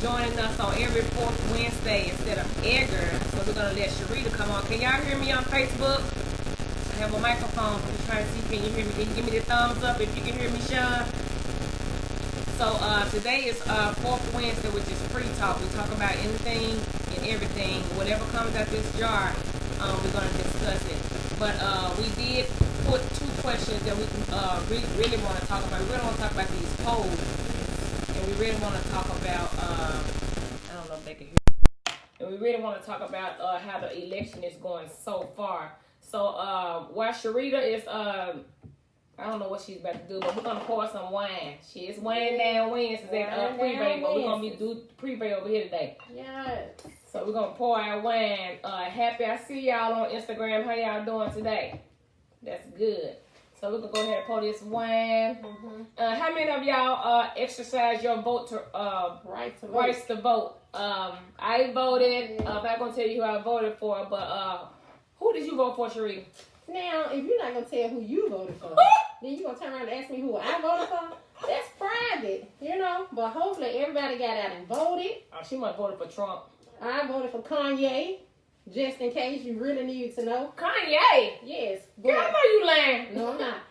joining us on every fourth Wednesday instead of Edgar. So we're gonna let Sharita come on. Can y'all hear me on Facebook? I have a microphone. I'm just trying to see. Can you hear me? Can you give me the thumbs up if you can hear me, Sean? So today is fourth Wednesday, which is free talk. We talk about anything and everything, whatever comes out this jar. We're gonna discuss it. But we did put two questions that we really want to talk about. We really want to talk about these polls, and we really want to talk about I don't know if they can hear. And we really want to talk about how the election is going so far. So while Sharita is I don't know what she's about to do, but we're gonna pour some wine. It's wine down Wednesday at pre-bay, but we're gonna do pre-bay over here today. Yes. So we're gonna pour our wine. Happy I see y'all on Instagram. How y'all doing today? That's good. So we're gonna go ahead and pour this wine. How many of y'all exercise your vote to rights to vote? I voted. I'm not gonna tell you who I voted for, but who did you vote for, Sheree? Now, if you're not gonna tell who you voted for, then you're gonna turn around and ask me who I voted for. That's private, you know. But hopefully everybody got out and voted. Oh, she might have voted for Trump. I voted for Kanye, just in case you really needed to know. Kanye? Yes. Girl, I know you lying. No, I'm not.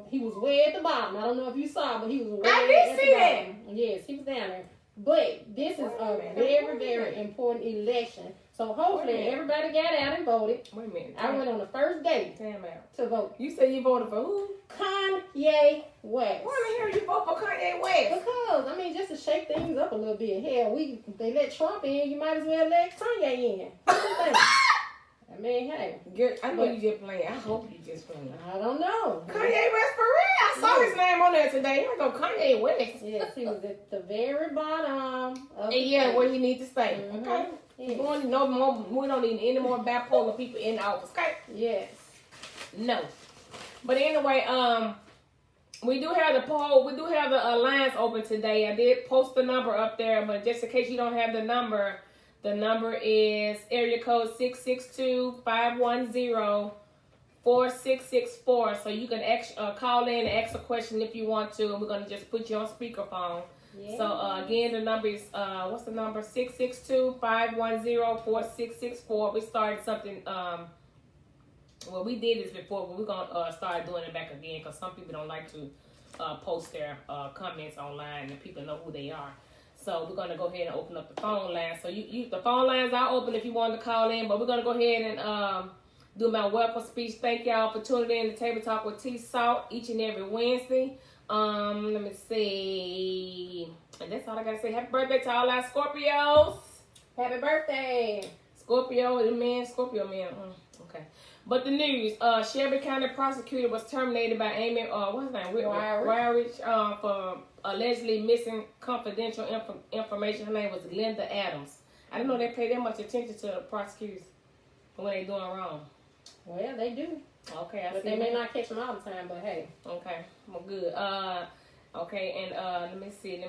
He was way at the bottom. I don't know if you saw, but he was way I at did the see bottom. Yes, he was down there. But this is a very, very important election. So hopefully everybody got out and voted. Wait a minute. I went on the first day to vote. You said you voted for who? Kanye West. Why the hell you vote for Kanye West? Because, I mean, just to shake things up a little bit. Hell, they let Trump in, you might as well let Kanye in. What do you think? I mean, hey. Girl, I know you just playing. I hope you just playing. I don't know. Kanye West for real? I saw his name on there today. Here we go, Kanye West. Yes, he was at the very bottom of where he needs to stay. Okay. Yes. We don't need any more bipolar people in the office, okay? Yes. No. But anyway, we do have the poll. We do have the lines open today. I did post the number up there, but just in case you don't have the number is area code 662-510-4664. So you can call in and ask a question if you want to, and we're going to just put you on speakerphone. Yeah. So again, the number is what's the number? 662-510-4664. We started something. Well, we did this before, but we're gonna start doing it back again because some people don't like to post their comments online and people know who they are. So we're gonna go ahead and open up the phone line. So the phone lines are open if you want to call in, but we're gonna go ahead and do my welcome speech. Thank y'all for tuning in to Table Talk with T Salt each and every Wednesday. Let me see. And that's all I gotta say. Happy birthday to all our Scorpios. Happy birthday. Scorpio man. Okay. But the news, Shelby County prosecutor was terminated by Amy, what's his name? Wyrich, for allegedly missing confidential information. Her name was Linda Adams. I didn't know they pay that much attention to the prosecutors when they doing wrong. Well, they do. Okay, but they may not catch them all the time, but hey. Okay, well, good. Okay, and let me see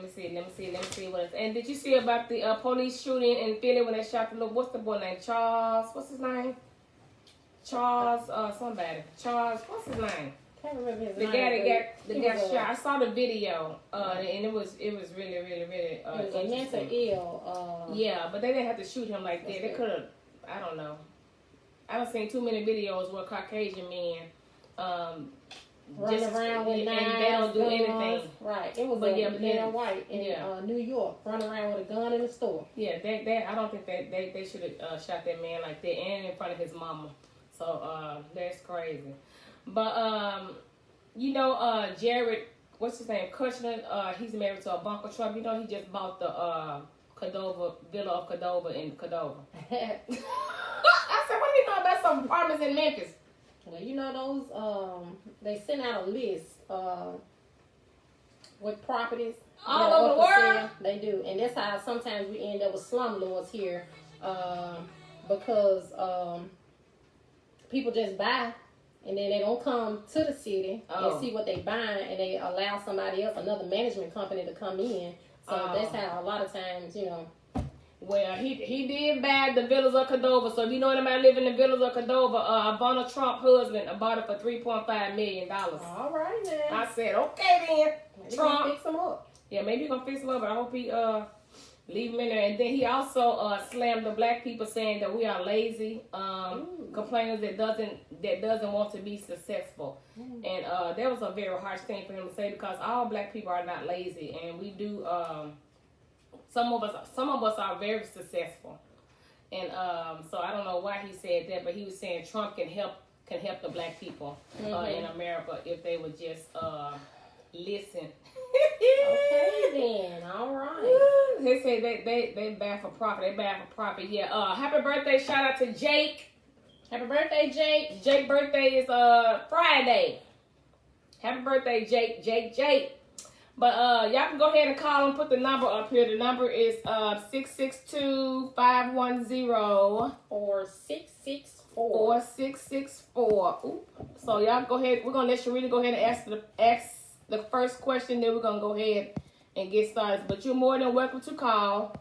what else. And did you see about the police shooting in Philly when they shot the little, what's the boy name? Charles, what's his name? Charles, somebody. Charles, what's his name? Can't remember his name. The guy that got shot. I saw the video, and it was really, really, really it was a mental ill. Yeah, but they didn't have to shoot him like that. They could have, I don't know. I done seen too many videos where Caucasian men running around with knives, and they don't do anything. Right. It was a man white in New York running around with a gun in the store. Yeah, I don't think they should have shot that man like that and in front of his mama. So that's crazy. But Jared, what's his name? Kushner, he's married to Ivanka Trump. You know, he just bought the Villa of Cordova in Cordova. I said, what do you know about some apartments in Memphis? Well, you know those they sent out a list with properties all over the world. They do, and that's how sometimes we end up with slumlords here because people just buy and then they don't come to the city and see what they buying, and they allow somebody else, another management company, to come in. So that's how a lot of times, Well, he did buy the Villas of Cordova. So if you know anybody living in the Villas of Cordova, Donald Trump husband bought it for $3.5 million. All right, then. I said, okay then, Maybe Trump. Fix them up. Yeah, maybe he's gonna fix him up, but I hope he leave him in there. And then he also slammed the black people, saying that we are lazy, complainers that doesn't want to be successful. And that was a very harsh thing for him to say, because all black people are not lazy, and we do. Some of us are very successful, and so I don't know why he said that, but he was saying Trump can help the black people in America if they would just listen. Okay then, all right. They say they bad for profit. They bad for profit. Yeah. Happy birthday! Shout out to Jake. Happy birthday, Jake. Jake's birthday is Friday. Happy birthday, Jake. But y'all can go ahead and call and put the number up here. The number is 662-510 or 664 4664. So y'all go ahead. We're gonna let Sharita go ahead and ask the first question. Then we're gonna go ahead and get started. But you're more than welcome to call.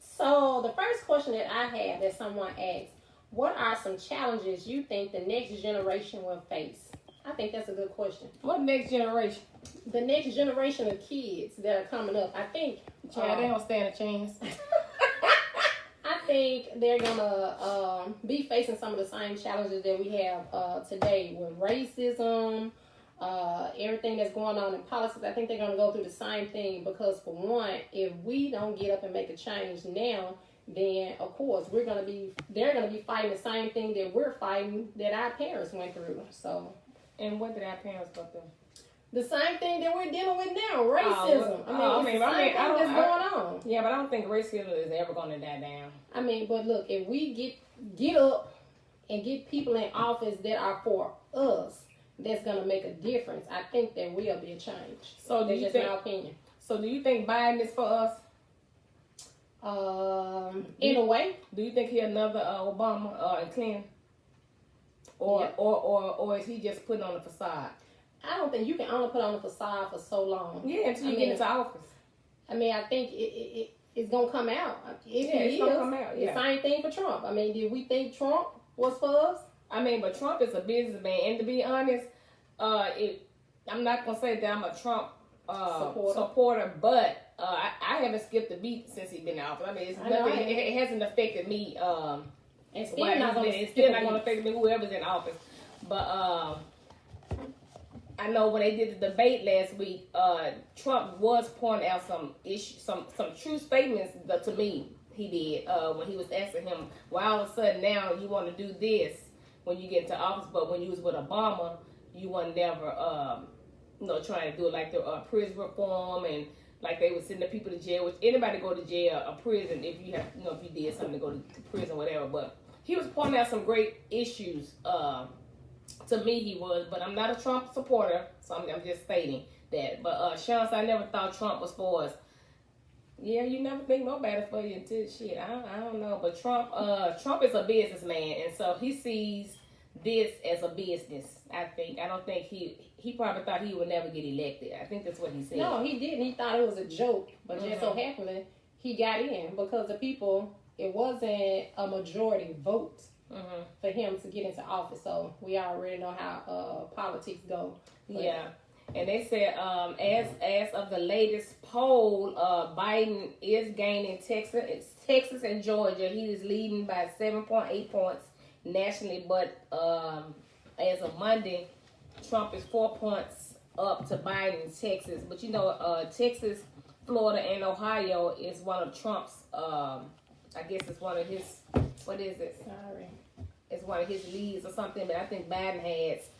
So the first question that I have that someone asked: what are some challenges you think the next generation will face? I think that's a good question. What next generation? The next generation of kids that are coming up. I think. Child, they don't stand a chance. I think they're gonna be facing some of the same challenges that we have today with racism, everything that's going on in politics. I think they're gonna go through the same thing, because for one, if we don't get up and make a change now, then of course they're gonna be fighting the same thing that we're fighting, that our parents went through. So. And what did our parents go through? The same thing that we're dealing with now, racism. I mean, that's going on. Yeah, but I don't think racism is ever going to die down. I mean, but look, if we get up and get people in office that are for us, that's going to make a difference. I think there will be a change. So that's just my opinion. So do you think Biden is for us? In a way. Do you think he's another Obama and Clinton? Or is he just putting on a facade? I don't think you can only put on a facade for so long. Yeah, until you get into office. I mean, I think it's gonna come out. It's gonna come out. Yeah. The same thing for Trump. I mean, did we think Trump was for us? I mean, but Trump is a businessman, and to be honest, I'm not gonna say that I'm a Trump supporter, but I haven't skipped a beat since he's been in office. I mean, it hasn't affected me. It's still not going to affect me, whoever's in office. But I know when they did the debate last week, Trump was pointing out some issues, some true statements to me. He did when he was asking him, "Why all of a sudden now you want to do this when you get into office, but when you was with Obama, you were never, trying to do it like the prison reform and." Like they would send the people to jail, which anybody go to jail or prison if you have, if you did something to go to prison or whatever. But he was pointing out some great issues. To me, he was, but I'm not a Trump supporter, so I'm just stating that. But Sean, I never thought Trump was for us. Yeah, you never think nobody for you until shit. I don't know, but Trump is a businessman, and so he sees this as a business. I don't think he probably thought he would never get elected. I think that's what he said. No, he didn't. He thought it was a joke, but just so happened he got in because the people. It wasn't a majority vote for him to get into office. So we already know how politics go. But yeah, and they said as of the latest poll, Biden is gaining Texas and Georgia. He is leading by 7.8 points nationally, but as of Monday, Trump is 4 points up to Biden in Texas. But Texas, Florida, and Ohio is one of Trump's, I guess it's one of his, what is it? Sorry. It's one of his leads or something, but I think Biden has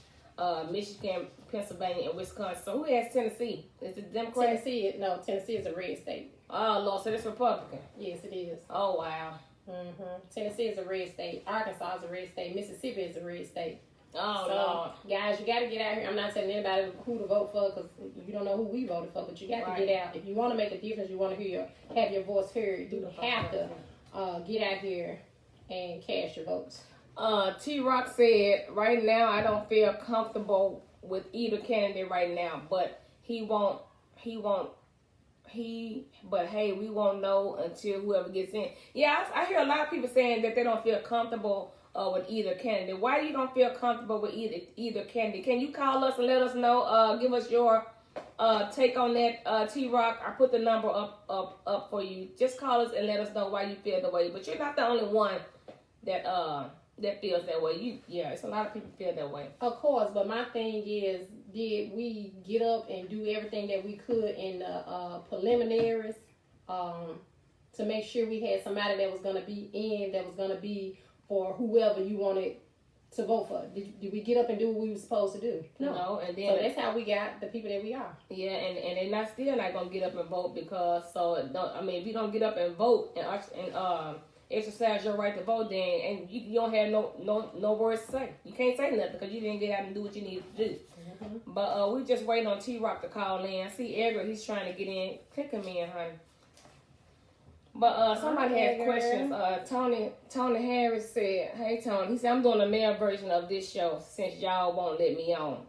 Michigan, Pennsylvania, and Wisconsin. So who has Tennessee? Is it Democrat? Tennessee is a red state. Oh, Lord, so it's Republican. Yes, it is. Oh, wow. Tennessee is a red state. Arkansas is a red state. Mississippi is a red state. Oh, so, Lord. Guys, you got to get out here. I'm not telling anybody who to vote for because you don't know who we voted for, but you got to get out. If you want to make a difference, you want to have your voice heard, you have to get out here and cast your votes. T-Rock said, right now I don't feel comfortable with either candidate right now, but but hey, we won't know until whoever gets in. Yeah, I hear a lot of people saying that they don't feel comfortable with either candidate. Why you don't feel comfortable with either candidate? Can you call us and let us know? Give us your take on that, T-Rock, I put the number up for you. Just call us and let us know why you feel the way. But you're not the only one that feels that way. It's a lot of people feel that way. Of course, but my thing is, did we get up and do everything that we could in the preliminaries to make sure we had somebody that was going to be in, that was going to be for whoever you wanted to vote for? Did we get up and do what we were supposed to do? No. And then so that's how we got the people that we are. Yeah, and they're still not going to get up and vote because, if you don't get up and vote and exercise your right to vote, then and you don't have no words to say. You can't say nothing because you didn't get out and do what you needed to do. Mm-hmm. But we just waiting on T-Rock to call in. I see Edgar, he's trying to get in. Click him in, honey. But somebody had questions. Tony Harris said, "Hey Tony," he said, "I'm doing a male version of this show since y'all won't let me on."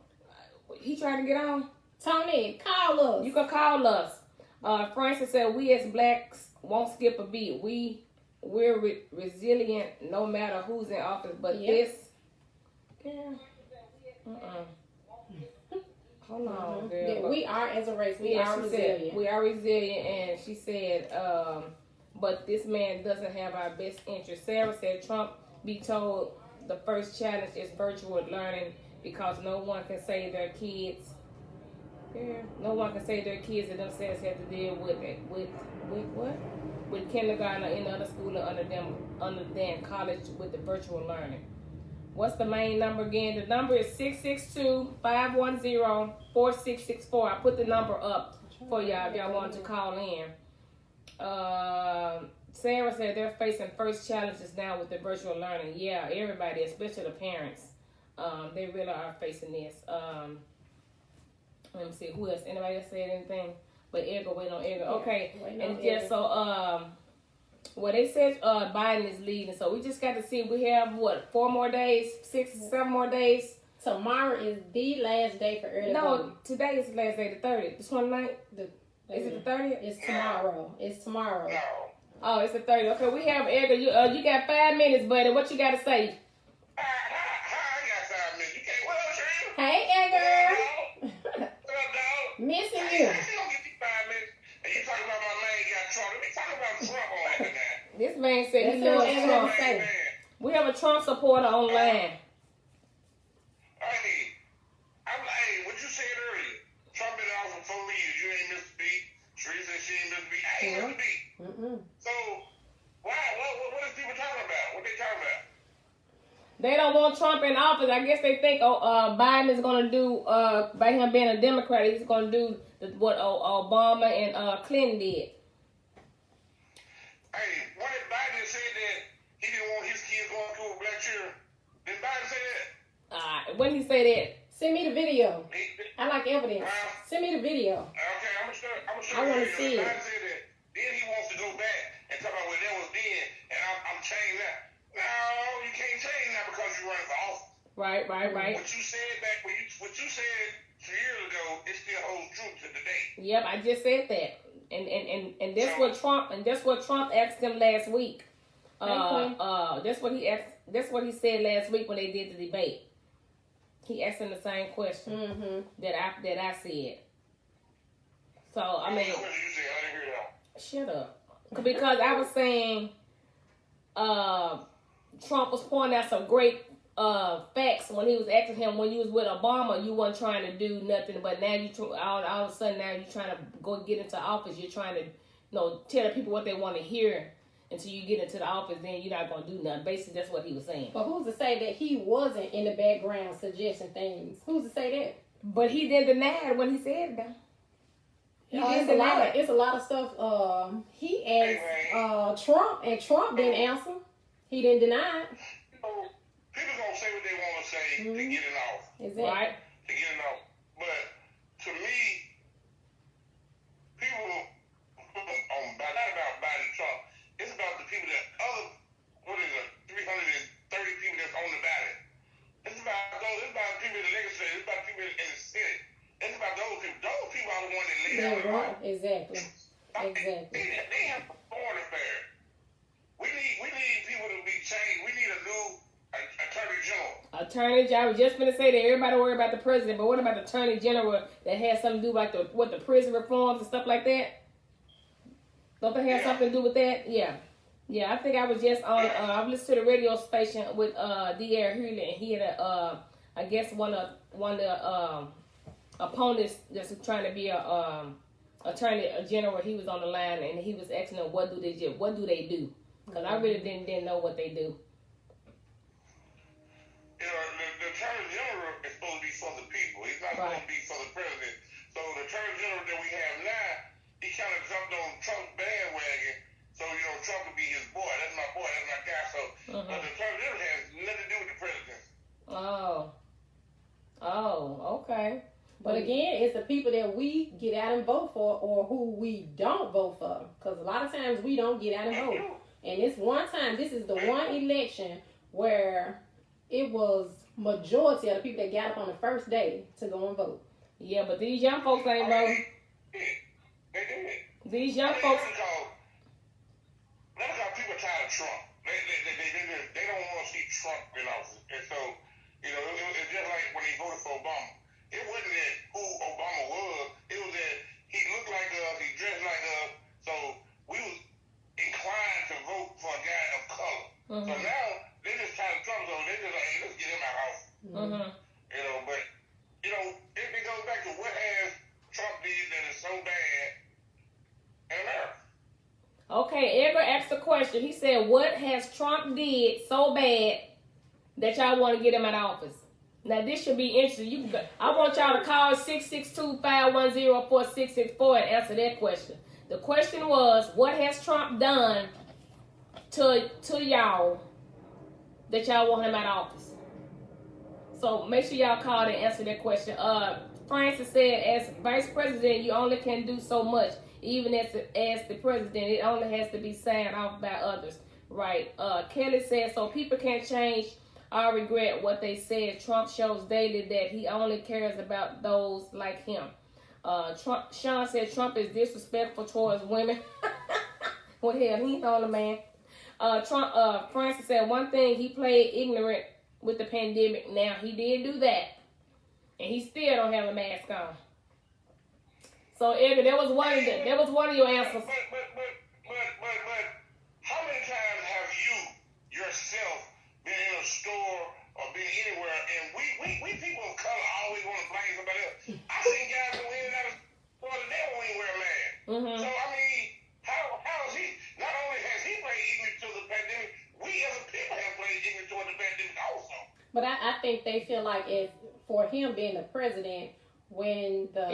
He trying to get on. Tony, call us. You can call us. Francis said, "We as blacks won't skip a beat. We're resilient no matter who's in office, but this, girl, hold on, girl. Yeah, we are as a race. We are resilient. We are resilient," and she said, "But this man doesn't have our best interest." Sarah said, "Trump be told the first challenge is virtual learning because no one can say their kids. No one can say their kids and themselves have to deal with it. With what? With kindergarten or any other school or under them college with the virtual learning." What's the main number again? The number is 662-510-4664. I put the number up for y'all if y'all want to call in. Sarah said they're facing first challenges now with the virtual learning. Yeah, everybody, especially the parents, they really are facing this. Let me see, who else? Anybody else said anything? But Edgar, wait on Edgar. Okay, and just so well, they said Biden is leading, so we just got to see. We have what, 4 more days, 6-7 more days. Tomorrow is the last day for early voting. Today is the last day, the 30th, the 29th. Is it the 30th? It's tomorrow. It's tomorrow. Oh, it's the 30th. Okay, we have Edgar. You got 5 minutes, buddy. What you got to say? I got 5 minutes. You can't. What else, Shane? Hey, Edgar. What up, dog? Missing You you. don't get me 5 minutes. And you talking about my man got Trump. Let me talk about Trump on like that. This man said he That's loves what Trump. Edgar said. We have a Trump supporter online. Hey, what you said earlier? Trump been out for 4 years. You ain't missed a beat. Teresa said she ain't missed a beat. I ain't missed a beat. So, why? What is people talking about? What they talking about? They don't want Trump in office. I guess they think Biden is going to do, by him being a Democrat, he's going to do what Obama and Clinton did. Hey, what if Biden said that he didn't want his kids going to a black children? Did Biden say that? When he say that? Send me the video. I like evidence. Send me the video. Okay, I'm gonna show I want to see it. Biden said that. Then he wants to go back and talk about what that was then, and I'm changing that. No, you can't change that because you're running for office. Right. What you said back, what you said 2 years ago, it still holds true to today. Yep, I just said that, and that's what Trump asked him last week. That's what he asked. That's what he said last week when they did the debate. He asked him the same question that I said. So I mean, what did you say? I didn't hear that. Shut up, because I was saying, Trump was pointing out some great facts when he was asking him when you was with Obama, you weren't trying to do nothing, but now you all of a sudden now you're trying to go get into office. You're trying to, tell the people what they want to hear until you get into the office. Then you're not gonna do nothing. Basically, that's what he was saying. But who's to say that he wasn't in the background suggesting things? Who's to say that? But he didn't deny it when he said it. Though. It's a lot of stuff. He asked Trump, and Trump didn't answer. He didn't deny it. People gonna say what they want to say to get it off. Exactly. Right. To get it off. But to me, people not about Biden Trump. It's about the people that 330 people that's on the ballot. It's about those. It's about people in the legislature. It's about people in the Senate. It's about those people. Those people are the ones that lay out the law. Exactly. They have foreign affairs. We need people to be changed. We need a new attorney general. Attorney General, I was just going to say that everybody worry about the president, but what about the Attorney General that has something to do like the prison reforms and stuff like that? Don't they have something to do with that? Yeah. Yeah, I think I was just on, I listened to the radio station with D.R. Hurley, and he had I guess one of the opponents that's trying to be a Attorney General, he was on the line, and he was asking them, what do they do? Because I really didn't know what they do. You know, the Attorney General is supposed to be for the people. He's not supposed to be for the president. So the Attorney General that we have now, he kind of jumped on Trump's bandwagon. So, you know, Trump would be his boy. That's my boy. That's my guy. So but the Attorney General has nothing to do with the president. Oh, okay. But again, it's the people that we get out and vote for or who we don't vote for. Because a lot of times we don't get out and vote. And this one time, this is the one election where it was majority of the people that got up on the first day to go and vote. Yeah, but these young folks ain't voting. These young folks. That's how people tired of Trump. They don't want to see Trump in office. And so, you know, it's just like when they voted for Obama. It wasn't that who Obama was. It was that he looked like us, he dressed like us. So we was inclined to vote for a guy of color. So now they just tired of Trump. So they just like, hey, let's get him out of office. You know, but you know, it goes back to what has Trump did that is so bad in America. Okay, Edgar asked a question. He said, what has Trump did so bad that y'all want to get him out of office? Now, this should be interesting. I want y'all to call 662-510-4664 and answer that question. The question was, what has Trump done to y'all that y'all want him out of office? So make sure y'all call and answer that question. Francis said, as vice president, you only can do so much. Even as the president, it only has to be signed off by others. Right. Kelly said, so people can't change or regret what they said. Trump shows daily that he only cares about those like him. Sean said Trump is disrespectful towards women. Well, hell, he ain't the only man. Francis said one thing, he played ignorant with the pandemic. Now, he did do that. And he still don't have a mask on. So, Edgar, that was one of your answers. But, how many times have you yourself been in a store or been anywhere, and we people of color always want to blame somebody else. I seen guys go in and out of the store today won't even wear a mask. So, I mean, how is he? Not only has he played ignorant to the pandemic, we as a people have played ignorant to the pandemic also. But I think they feel like for him being the president, when the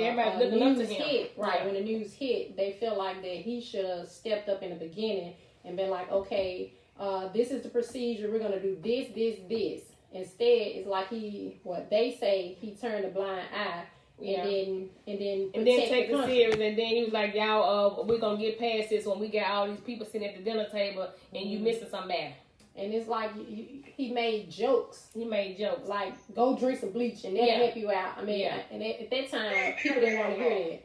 news hit, when the news hit, they feel like that he should have stepped up in the beginning and been like, okay, this is the procedure, we're going to do this. Instead, it's like he turned a blind eye and then take the series, and then he was like, y'all, we're going to get past this when we got all these people sitting at the dinner table and you missing something bad. And it's like he made jokes. Like, go drink some bleach and that'll help you out. I mean, and at that time, people didn't want to hear that.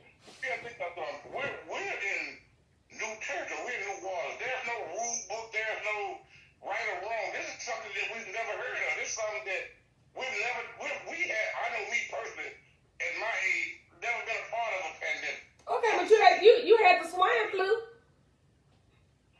We're in new territory. We're in new waters. There's no rule book. There's no right or wrong. This is something that we've never heard of. This is something that I know me personally, at my age, never been a part of a pandemic. Okay, but you had the swine flu.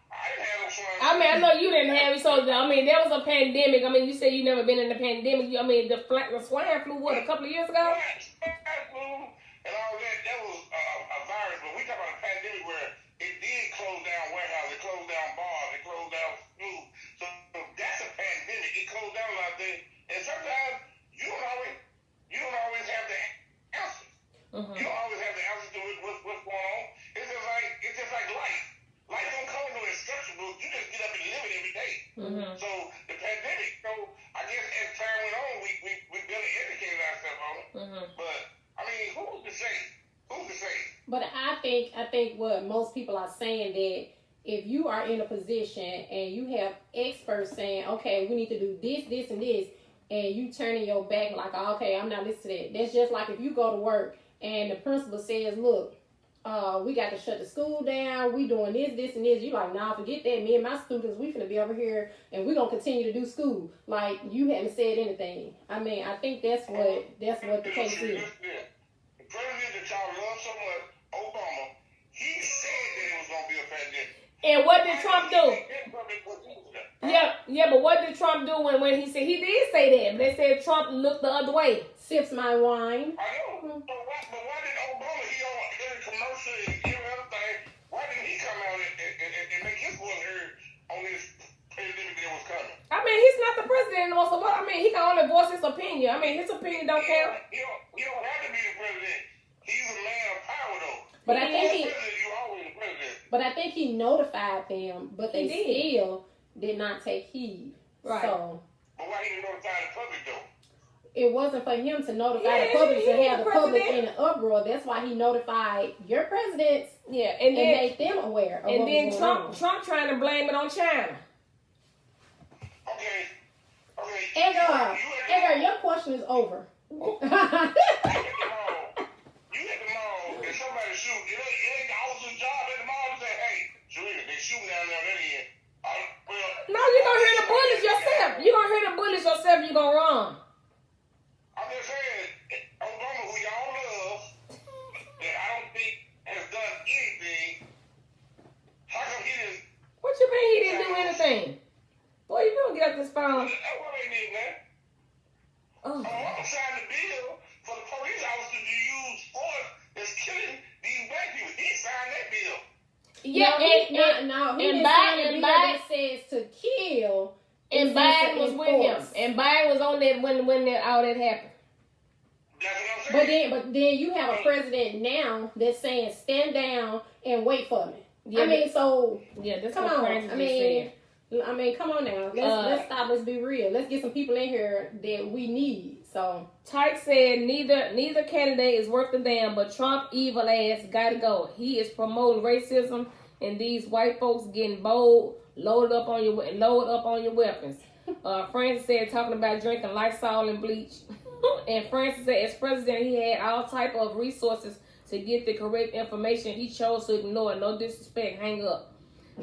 I didn't have no swine flu. I mean, I know you didn't have it, so I mean, there was a pandemic. I mean, you said you never been in a pandemic. I mean, the swine flu, what, a couple of years ago? Swine flu and all that was a virus, but we talk about a pandemic where it did close down warehouses, it closed down bars, it closed down schools. So that's a pandemic. It closed down a lot of things, and sometimes you don't always have the answers. You don't always have the answers to what's going on. It's just like life. Life don't come with no instruction book. You just get up and live it every day. So the pandemic, I guess as time went on, we better educated ourselves on it. But I mean, who's to say? But I think what most people are saying that if you are in a position and you have experts saying, okay, we need to do this, and this, and you turning your back like, okay, I'm not listening to that. That's just like if you go to work and the principal says, look, we got to shut the school down. We doing this, and this. You like, nah, forget that. Me and my students, we finna be over here, and we gonna continue to do school. Like, you haven't said anything. I mean, I think that's what the case is. The president that y'all love so much, Obama, he said that it was gonna be a pandemic. And what did Trump do? Yeah, but what did Trump do when he said, he did say that, but they said Trump looked the other way. Sips my wine. I know, but why did Obama, he on every commercial and every other thing, why didn't he come out and make his voice heard on this pandemic that was coming? I mean, he's not the president anymore, so what? I mean, he can only voice his opinion. I mean, his opinion don't count. He don't have to be the president. He's a man of power, though. But I think you always the president. But I think he notified them, but they still did not take heed. Right. So, but why he didn't notify the public, though? It wasn't for him to notify the public to have the public in an uproar. That's why he notified your presidents. Yeah, and made them aware. Of and what then was going on. Trump trying to blame it on China. Okay. Edgar, your question is over. You at the mall, and somebody shoot. It ain't the officer's job at the mall to say, hey, Serena, they shooting down there on that end. No, you're going to hear the bullets yourself. You're going to hear the bullets yourself, you're going to run. I'm just saying, Obama, who y'all love, that I don't think has done anything, how come he didn't? What you mean he didn't do anything? Boy, you don't get up this phone. That's what they did, man. Oh. I'm signed the bill for the police officer to use force that's killing these black people. He signed that bill. Yeah, he didn't sign a bill that says to kill. And Biden was with him. And Biden was on that when all that happened. That's what I'm saying. But then you have a president now that's saying stand down and wait for me. Yeah, that's come on. I mean, come on now. Let's stop. Let's be real. Let's get some people in here that we need. So Tyke said neither candidate is worth a damn, but Trump evil ass gotta go. He is promoting racism and these white folks getting bold, load up on your weapons. Francis said talking about drinking Lysol and bleach. And Francis said as president he had all type of resources to get the correct information. He chose to ignore it. No disrespect. Hang up.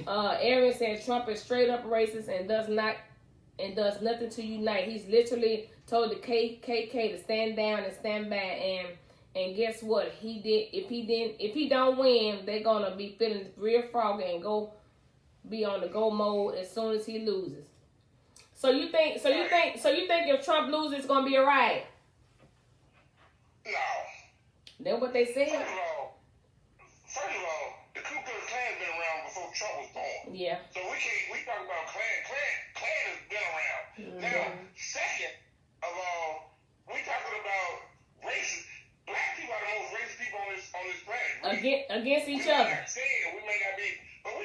Aaron said Trump is straight up racist and does nothing to unite. He's literally told the KKK to stand down and stand by. And guess what? He did. If he don't win, they're gonna be feeling real froggy and go be on the go mode as soon as he loses. So you think if Trump loses, it's gonna be a riot? No. That's what they said. First of all, the Ku Klux Klan been around before Trump was born. Yeah. So we talk about Klan. Klan has been around. Mm-hmm. Now, second of all, we talking about races. Black people are the most racist people on this planet. Against each other. We may not be, but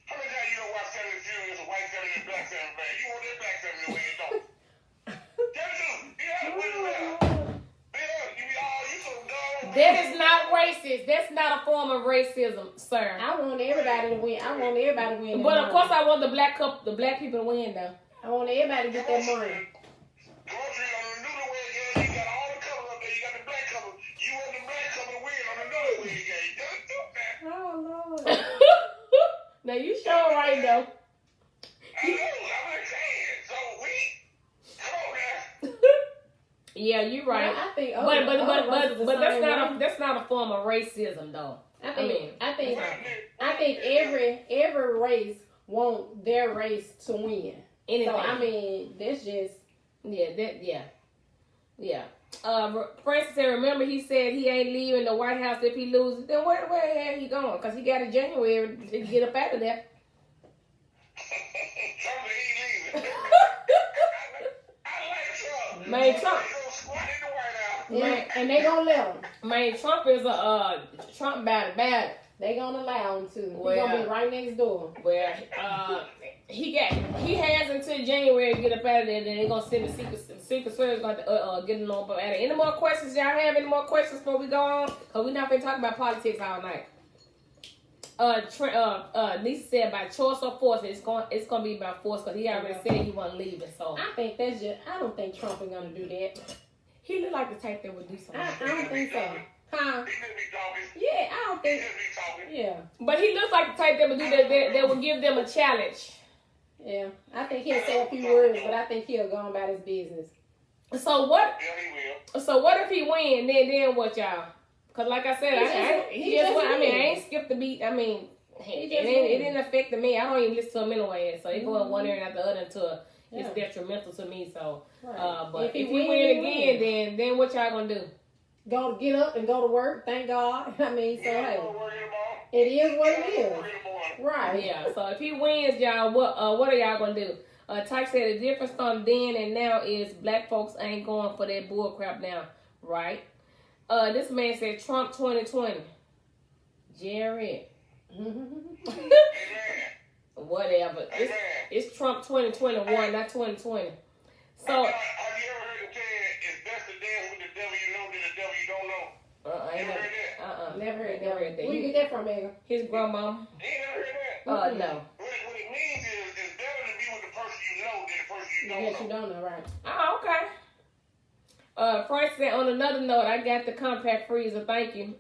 how many times you don't watch Family Feud? It's a white family and a black family, man. You want that black family to win, don't you? Tell the truth. You have to win you so dumb. That is not racist. That's not a form of racism, sir. I want everybody to win. But of course, I want the black people to win, though. I want everybody to get that money. Grocery on the newlywed game, you got all the colors up there. You got the black color. You want the black color to win on the newlywed game. Don't do that. Oh Lord. Now you sure right though. I know. I'm just saying. So come on now. Yeah, you're right. I think, but that's not a form of racism though. I think every race want their race to win. Anything. So that's just yeah. Francis said, remember he said he ain't leaving the White House if he loses. Then where the hell he going? Because he got a January to get up out of there. Man, Trump. Yeah, and they gonna let him. Man, Trump is Trump bad. They gonna allow him to. He's gonna be right next door. Well, he has until January to get up out of there. Then they're gonna send the Secret Service gonna get him on up out of there. Any more questions? Y'all have any more questions before we go on? Cause we're not gonna talk about politics all night. Lisa said by choice or force, it's gonna be by force because he already said he wasn't leaving. So I don't think Trump is gonna do that. He look like the type that would do something. I don't think so. Huh? He just be talking. Yeah, I don't He think. just be talking. Yeah. But he looks like the type that would do that would give them a challenge. Yeah. I think he'll say a few words, but I think he'll go on about his business. So what? Yeah, he will. So what if he win? Then what, y'all? Cause like I said, he just won. I mean, I ain't skipped the beat. I mean, it didn't affect me. I don't even listen to him anyway. So it going one ear and out the other until it's detrimental to me. So, Right. but if he win again, then what y'all gonna do? Go get up and go to work. Thank God. I mean, so hey, it is what it is. Right. Yeah. So if he wins, y'all, what are y'all gonna do? Tyke said the difference from then and now is black folks ain't going for that bull crap now, right? This man said Trump 2020. Jared. Whatever. It's Trump 2021, not 2020. So. Have you ever heard the saying, it's best to dance with the devil you know than the devil you don't know? Never heard that. Where you get that from, Megan? His grandma. You ain't never heard that? No. What it means is, it's better to be with the person you know than the person you don't Yes, know. you don't know, right? Oh, okay. Frank said, on another note, I got the compact freezer. Thank you.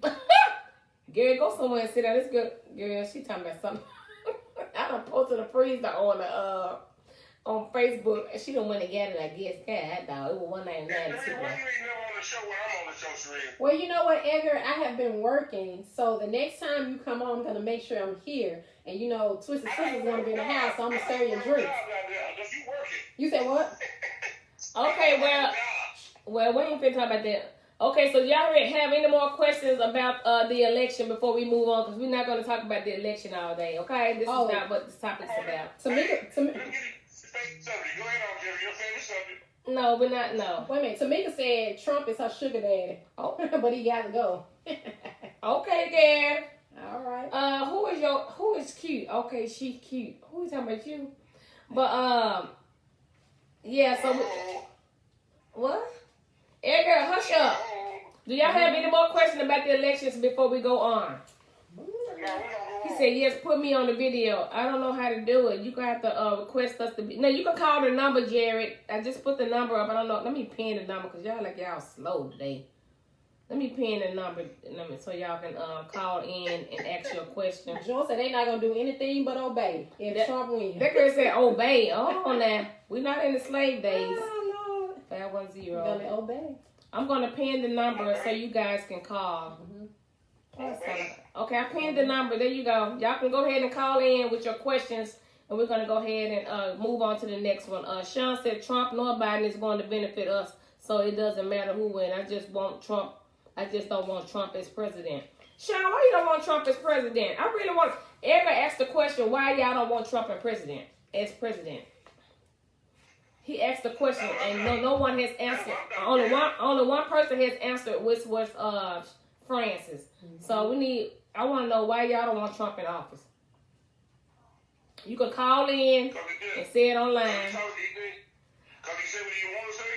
Gary, go somewhere and sit down. It's good. Gary, she talking about something. I done posted a freezer on Facebook, and she done went and got it, I guess. God, dog. It was $1.99. Why you ain't never on the show when I'm on the show, Sheree? Well, you know what, Edgar? I have been working, so the next time you come on, I'm going to make sure I'm here. And, you know, Twisted Sister's going to be in the house, so I'm going to serve you drinks. You working. You said what? Okay, well, we ain't finna talk about that. Okay, so y'all already have any more questions about the election before we move on? Because we're not going to talk about the election all day, okay? This is not what this topic's about. Tamika. Go ahead on, Jerry. Your favorite subject. No, we're not, no. Wait a minute. Tamika said Trump is her sugar daddy. Oh. But he got to go. Okay, Gary. All right. Who is cute? Okay, she cute. Who is talking about you? But, yeah, so, what? Edgar, hush up. Do y'all have any more questions about the elections before we go on? He said, yes, put me on the video. I don't know how to do it. You're going to have to request us to be. No, you can call the number, Jared. I just put the number up. I don't know. Let me pin the number because y'all slow today. Let me pin the number so y'all can call in and ask your question. Joe said they not going to do anything but obey if Trump wins. That girl said obey. Oh, now. We're not in the slave days. Oh, Lord. 510. You're going to obey. I'm going to pin the number so you guys can call. Okay, I pinned the number. There you go. Y'all can go ahead and call in with your questions, and we're going to go ahead and move on to the next one. Sean said Trump nor Biden is going to benefit us, so it doesn't matter who wins. I just don't want Trump as president. Sean, why you don't want Trump as president? I really want. Ever asked the question why y'all don't want Trump as president? He asked the question, and no one has answered. Only one person has answered, which was Francis. So I want to know why y'all don't want Trump in office. You can call in and say it online. Because he said what he want to say?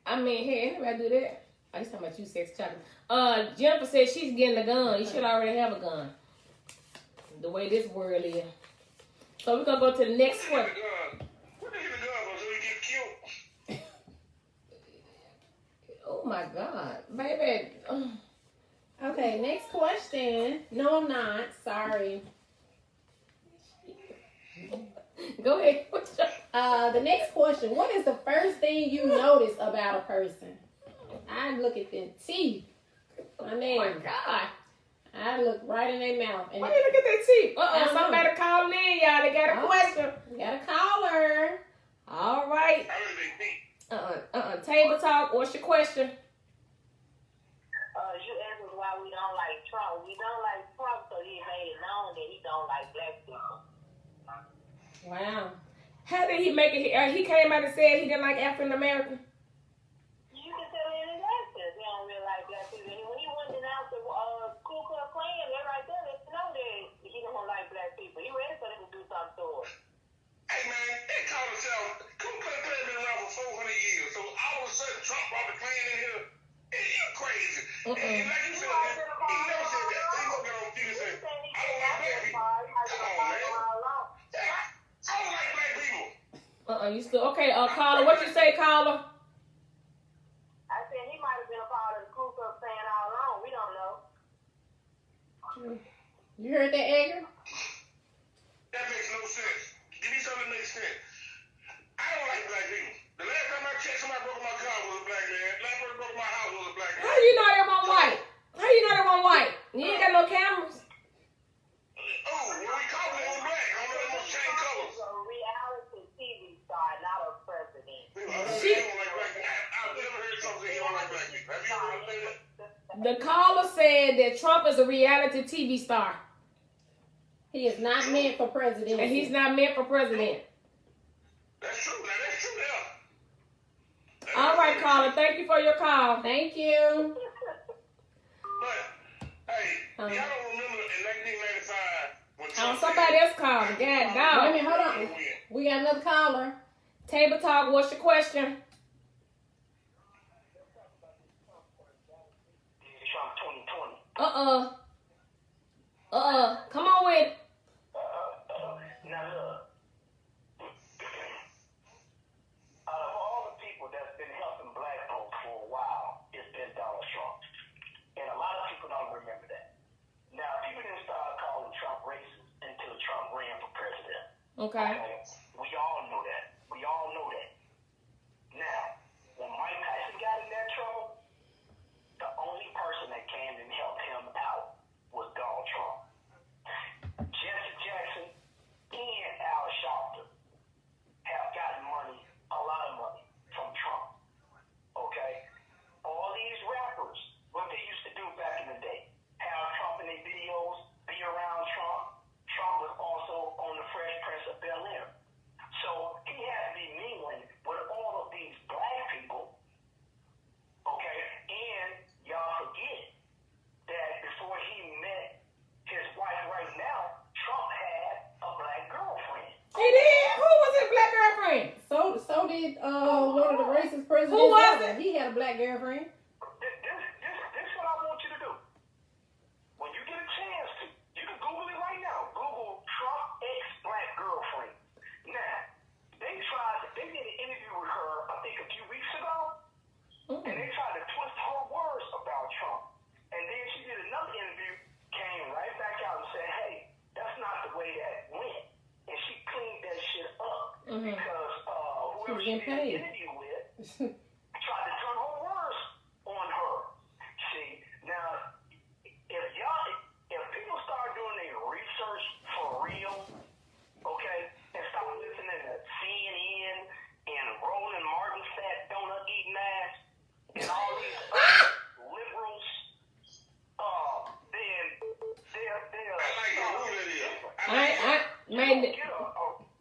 I mean, hey, anybody do that? I just talking about you, sex chocolate. Jennifer said she's getting a gun. You should already have a gun. The way this world is. So we're going to go to the next one. What did he get the gun for? So he get killed? Oh, my God. Baby. Okay, next question. No, I'm not. Sorry. Go ahead. The next question. What is the first thing you notice about a person? I look at their teeth. My name. Oh, my God. I look right in their mouth. And why you look at their teeth? Somebody calling in, y'all. They got a question. You got a caller. All right. Table talk. What's your question? You asked us why we don't like Trump. We don't like Trump because he made it known that he don't like black people. Wow. How did he make it? He came out and said he didn't like African American. You can tell in his actions he don't really like black people. And when he went and announced the Ku Klux Klan, they right there, they know that he don't like black people. He ready for them to do something to him. Hey man, they call themselves Ku Klux Klan been around for 400 years. So all of a sudden Trump brought the Klan in here. You're crazy. And like you said, he never said that. He looked at on TV and said, I don't like black people. Come on, man. I don't like black people. You still okay? Caller, what you say, caller? I said he might have been a part of the Ku Klux Klan all along. We don't know. You heard that, Edgar? That makes no sense. Give me something that makes sense. I don't like black people. The last time I checked, somebody broke my car was a black man. Last person broke my house was a black man. How you know they want white? How you know they want white? You ain't got no cameras. Oh, when we call them on black, I don't know them same colors. A reality TV star, not a president. He don't like black people. I've never heard something he don't like black people. Have you ever heard that? The caller said that Trump is a reality TV star. He is not meant for presidency. And he's not meant for president. That's true. Now, that's true now. All right, caller. Thank you for your call. Thank you. But, hey, y'all don't remember in 1995 when Oh, Trump somebody said, else called. God, Wait a dog. minute, hold on. We got another caller. Table talk. What's your question? Trump 2020. Come on with it. Now look, out of all the people that's been helping black folks for a while, it's been Donald Trump. And a lot of people don't remember that. Now, people didn't start calling Trump racist until Trump ran for president. Okay. We all know that. We all know that. Now, when Mike Tyson got in that trouble, the only person that came and helped him out was Donald Trump. Jesse Jackson and Al Sharpton have gotten money, a lot of money, from Trump. Okay? All these rappers, what they used to do back in the day, have Trump in their videos, be around Trump. Trump was also on the Fresh Prince of Bel-Air. So he had to be mingling with all of these black people. Okay? And y'all forget that before he met his wife right now, Trump had a black girlfriend. He did? Who was his black girlfriend? So did one of the racist presidents. Who was ever. it? He had a black girlfriend. This is what I want you to do. When you get a chance to, you can Google it right now. Google Trump ex black girlfriend. Now, they did an interview with her, I think a few weeks ago, and they tried to twist her words about Trump. And then she did another interview, came right back out and said, hey, that's not the way that went. And she cleaned that shit up because whoever she did the interview with tried to turn her words on her. See, now, if people start doing their research for real, okay, and stop listening to CNN and Roland Martin fat donut eating ass and all these liberals, then they'll I like it. Who that is? get a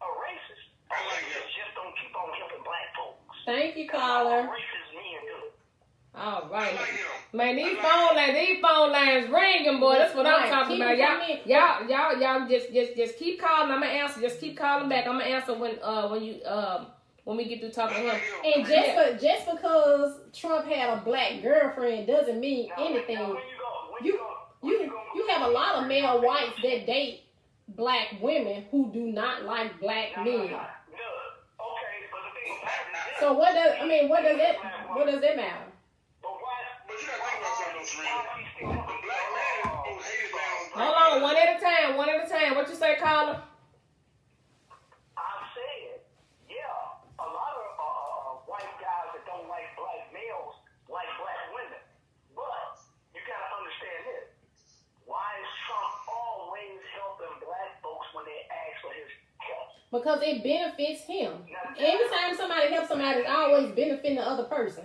racist. I like it. Just don't keep on helping black folks. Thank you, caller. Racist men do it. All I right. like him. Man, these phone lines ringing, boy. That's what I'm talking about. Y'all just keep calling. I'm gonna answer. Just keep calling back. I'm gonna answer when we get through talking to him. And just because Trump had a black girlfriend doesn't mean anything. Now, You have a lot of male whites that date black women who do not like black men. Okay, but the thing is, So what does that matter? but why? But you gotta think about something, Serena. The black man is the most hated man on Hold on, one at a time. What you say, caller? I'm saying, yeah, a lot of white guys that don't like black males like black women. But you gotta understand this. Why is Trump always helping black folks when they ask for his help? Because it benefits him. Anytime somebody helps somebody, it's always benefiting the other person.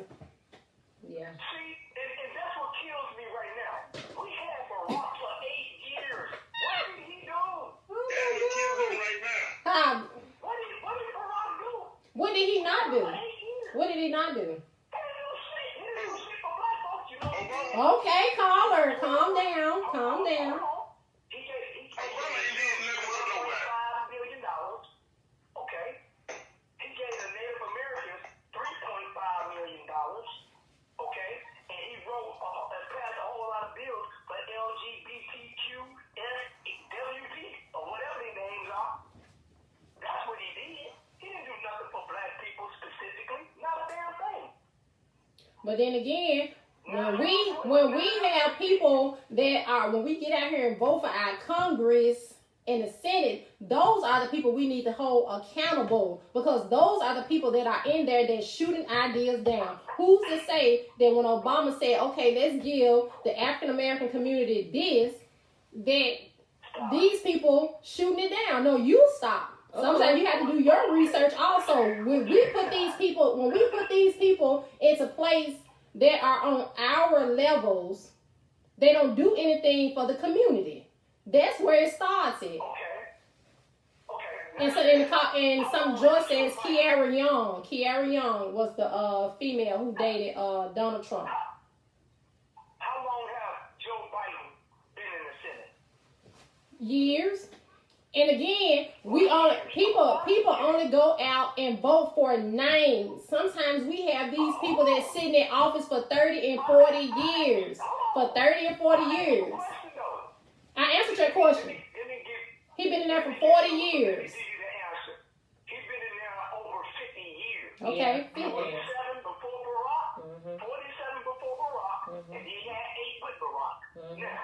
Yeah. See, and that's what kills me right now. We had Barack for 8 years. What did he do? That's what kills him right now. What did Barack do? What did he not do? For 8 years. What did he not do? He didn't do shit. He didn't do shit for black folks, you know. Obama. Okay, caller, calm down, calm down. He gave Obama ain't doing nothing for nobody. $5 million. Okay. He gave the Native Americans $3.5 million. Okay. And he wrote passed a whole lot of bills for LGBTQSWP or whatever their names are. That's what he did. He didn't do nothing for black people specifically. Not a damn thing. But then again, when we have people that are, when we get out here and vote for our Congress and the Senate, those are the people we need to hold accountable, because those are the people that are in there that's shooting ideas down. Who's to say that when Obama said, okay, let's give the African American community this, that these people shooting it down? No, you stop. Sometimes you have to do your research also. When we put these people into place that are on our levels, they don't do anything for the community. That's where it started. And so and some Joyce says Kiara Young. Kiara Young was the female who dated Donald Trump. How long have Joe Biden been in the Senate? Years. And again, people only go out and vote for names. Sometimes we have these people that sit in their office for 30 and 40 years. For 30 and 40 years. I answered your question. He's been in there for 40 years. He's been in there over 50 years. Okay, 47 before Barack. 47 before Barack. And he had 8 with Barack. Now,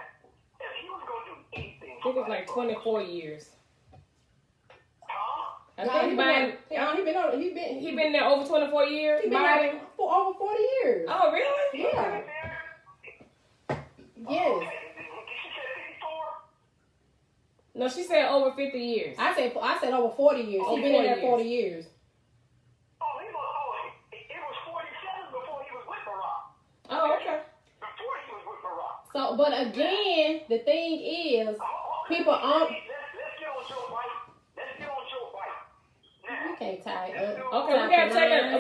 if he was going to do anything, I think it's like 24 years. I think he been there over 24 years. He been there for over 40 years. Oh, really? Yeah. Yes. No, she said over 50 years. I said over 40 years. He been in there 40 years. It was 47 before he was with Barack. Oh, okay. Before he was with Barack. So, but again, the thing is, people on. Let's get on Joe Biden. Let's get on Joe Biden. You can't tie it up. Okay,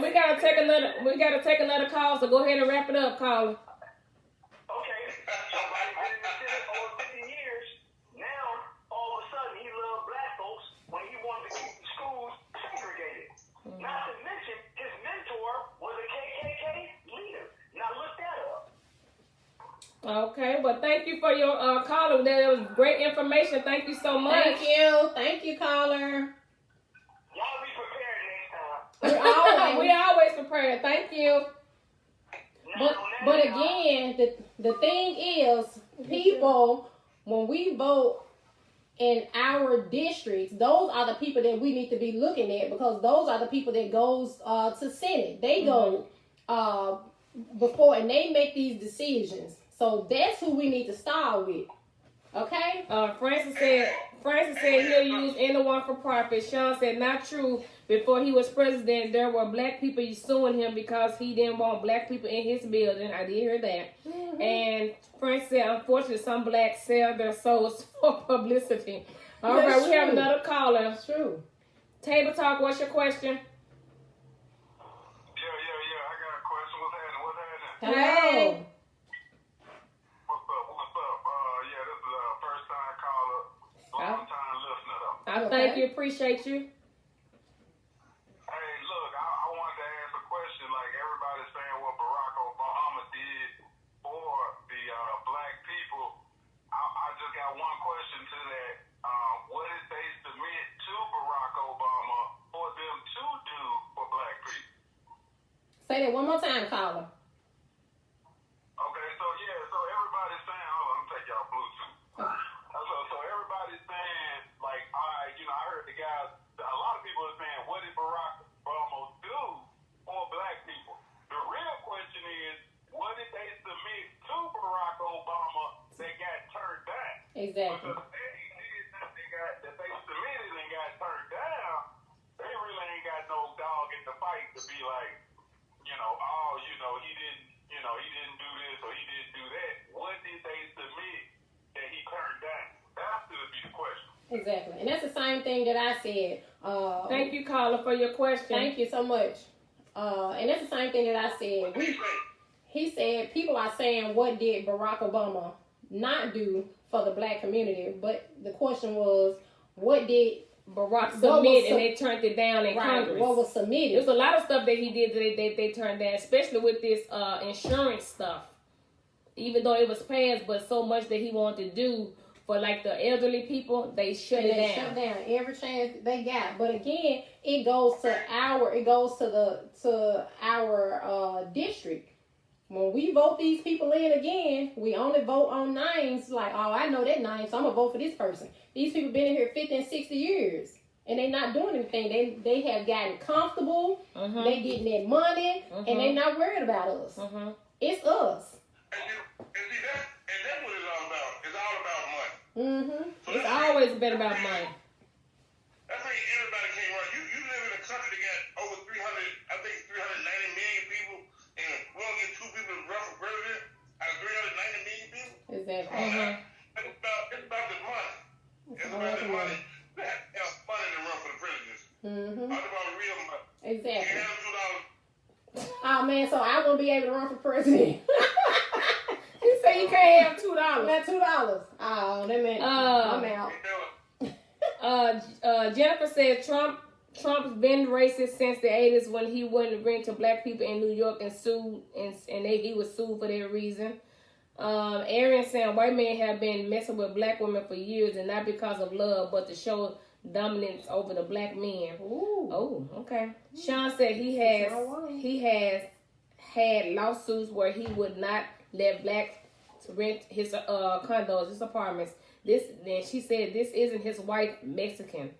we gotta take another call. So go ahead and wrap it up, caller. Okay, Joe Biden been in the Senate over 50 years. Now, all of a sudden, he loved black folks when he wanted to keep the schools segregated. Not to mention, his mentor was a KKK leader. Now look that up. Okay, well, thank you for your caller. That was great information. Thank you so much. Thank you, caller. Y'all be prepared next time. We always prepared. Thank you. But again, the thing is, people, when we vote in our districts, those are the people that we need to be looking at, because those are the people that goes to Senate. They go before, and they make these decisions. So that's who we need to start with. Okay? Francis said he'll use anyone for profit. Sean said not true. Before he was president, there were black people suing him because he didn't want black people in his building. I did hear that. And Francis said, unfortunately, some blacks sell their souls for publicity. All right, we have another caller. That's true. Table Talk, what's your question? Yeah. I got a question. What's happening? Hello. What's up? Yeah, this is a first-time caller, long-time listener, though. I thank you, appreciate you. Hey, look, I wanted to ask a question. Like, everybody's saying what Barack Obama did for the black people. I just got one question to that. What did they submit to Barack Obama for them to do for black people? Say that one more time, caller. Okay, so everybody's saying, hold on, let me take y'all Bluetooth. So everybody's saying, like, all right, I heard the guys, a lot of people are saying, what did Barack Obama do for black people? The real question is, what did they submit to Barack Obama that got turned down? Exactly. Because if they did something that they submitted and got turned down, they really ain't got no dog in the fight to be like, he didn't do this or he didn't do that. What did they submit that he turned down? That's going to be the question. Exactly. And that's the same thing that I said. Thank you, caller, for your question. Thank you so much. And that's the same thing that I said. He said people are saying, what did Barack Obama not do for the black community? But the question was, what did Barack submit, and they turned it down in Congress? What was submitted? There's a lot of stuff that he did that they turned down, especially with this insurance stuff. Even though it was passed, but so much that he wanted to do for like the elderly people, they shut it down. They shut down every chance they got. But again, it goes to our district. when we vote these people in again, we only vote on names like, oh, I know that name, so I'm going to vote for this person. These people been in here 50 and 60 years, and they not doing anything. They have gotten comfortable. They getting their money, and they not worried about us. It's us. And that's what it's all about. It's all about money. So it's always been about money. That's why everybody came around. You live in a country that got over 300, I think 390 million people, and we only get 2 people to run for president out of 390 million people. Exactly. It's about the money. It's about the money. You have money to run for the presidency. It's about real money. Exactly. You have $2. Oh man, so I won't be able to run for president. You say you can't have $2. Not $2. Oh, that man, I'm out. Jennifer said Trump's been racist since the 80s when he wouldn't bring to black people in New York and sued, and he was sued for that reason. Arian saying white men have been messing with black women for years, and not because of love, but to show dominance over the black men. Ooh. Oh, okay. Sean said he has had lawsuits where he would not let blacks rent his condos, his apartments. Then she said this isn't his white Mexican.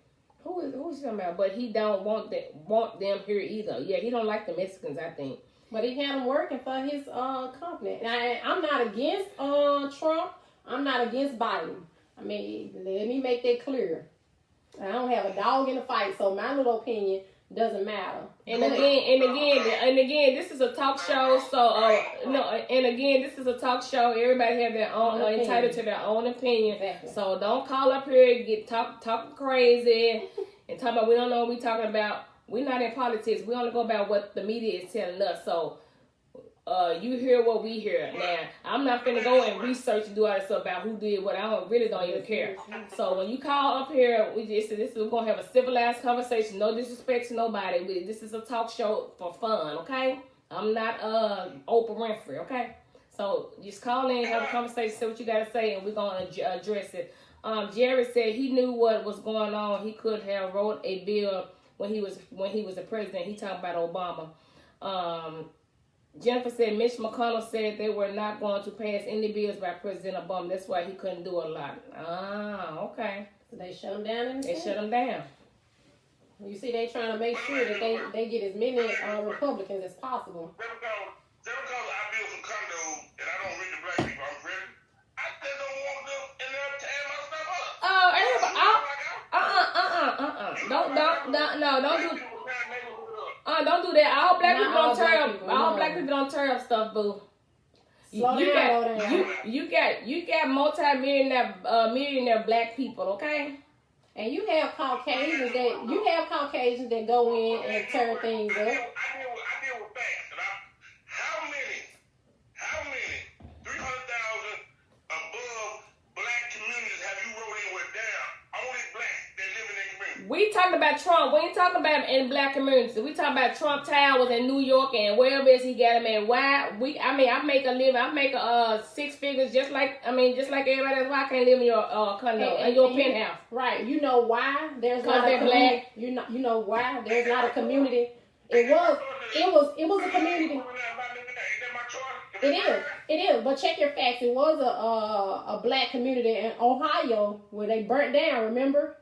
Who is she talking about? But he don't want them here either. Yeah, he don't like the Mexicans, I think. But he had them working for his company. And I'm not against Trump. I'm not against Biden. I mean, let me make that clear. I don't have a dog in the fight, so my little opinion doesn't matter. And again, this is a talk show. This is a talk show. Everybody have their own entitled to their own opinion. Exactly. So don't call up here and get talk crazy and talk about we don't know what we talking about. We're not in politics. We only go about what the media is telling us. So you hear what we hear. Now, I'm not finna go and research and do all this stuff about who did what. I really don't even care. So when you call up here, we're going to have a civilized conversation. No disrespect to nobody. This is a talk show for fun, okay? I'm not Oprah Winfrey, okay? So just call in, have a conversation, say what you got to say, and we're going to address it. Jerry said he knew what was going on. He could have wrote a bill when he was the president. He talking about Obama. Jennifer said Mitch McConnell said they were not going to pass any bills by President Obama. That's why he couldn't do a lot. Okay. So they shut him down? They shut him down. You see, they trying to make sure that they get as many Republicans as possible. Just because I build some condos and I don't rent to black people, I'm president. I just don't want them in there tearing my stuff up. Don't do that. All black people don't tear up. All black people don't tear up stuff, boo. You got multi-millionaire black people, okay? And you have Caucasians that go in and tear things up. I deal with facts. How many 300,000 above black communities have you wrote in with down? Only blacks that live in their community. We talking about Trump. We ain't talking about in black communities. We talking about Trump Towers in New York and wherever else he got them at. Why? I make a living. I make 6 figures just like everybody else. Why I can't live in your condo in your penthouse? Right. You know why there's not a community? You know why there's not a community? It was a community. It is. But check your facts. It was a black community in Ohio where they burnt down. Remember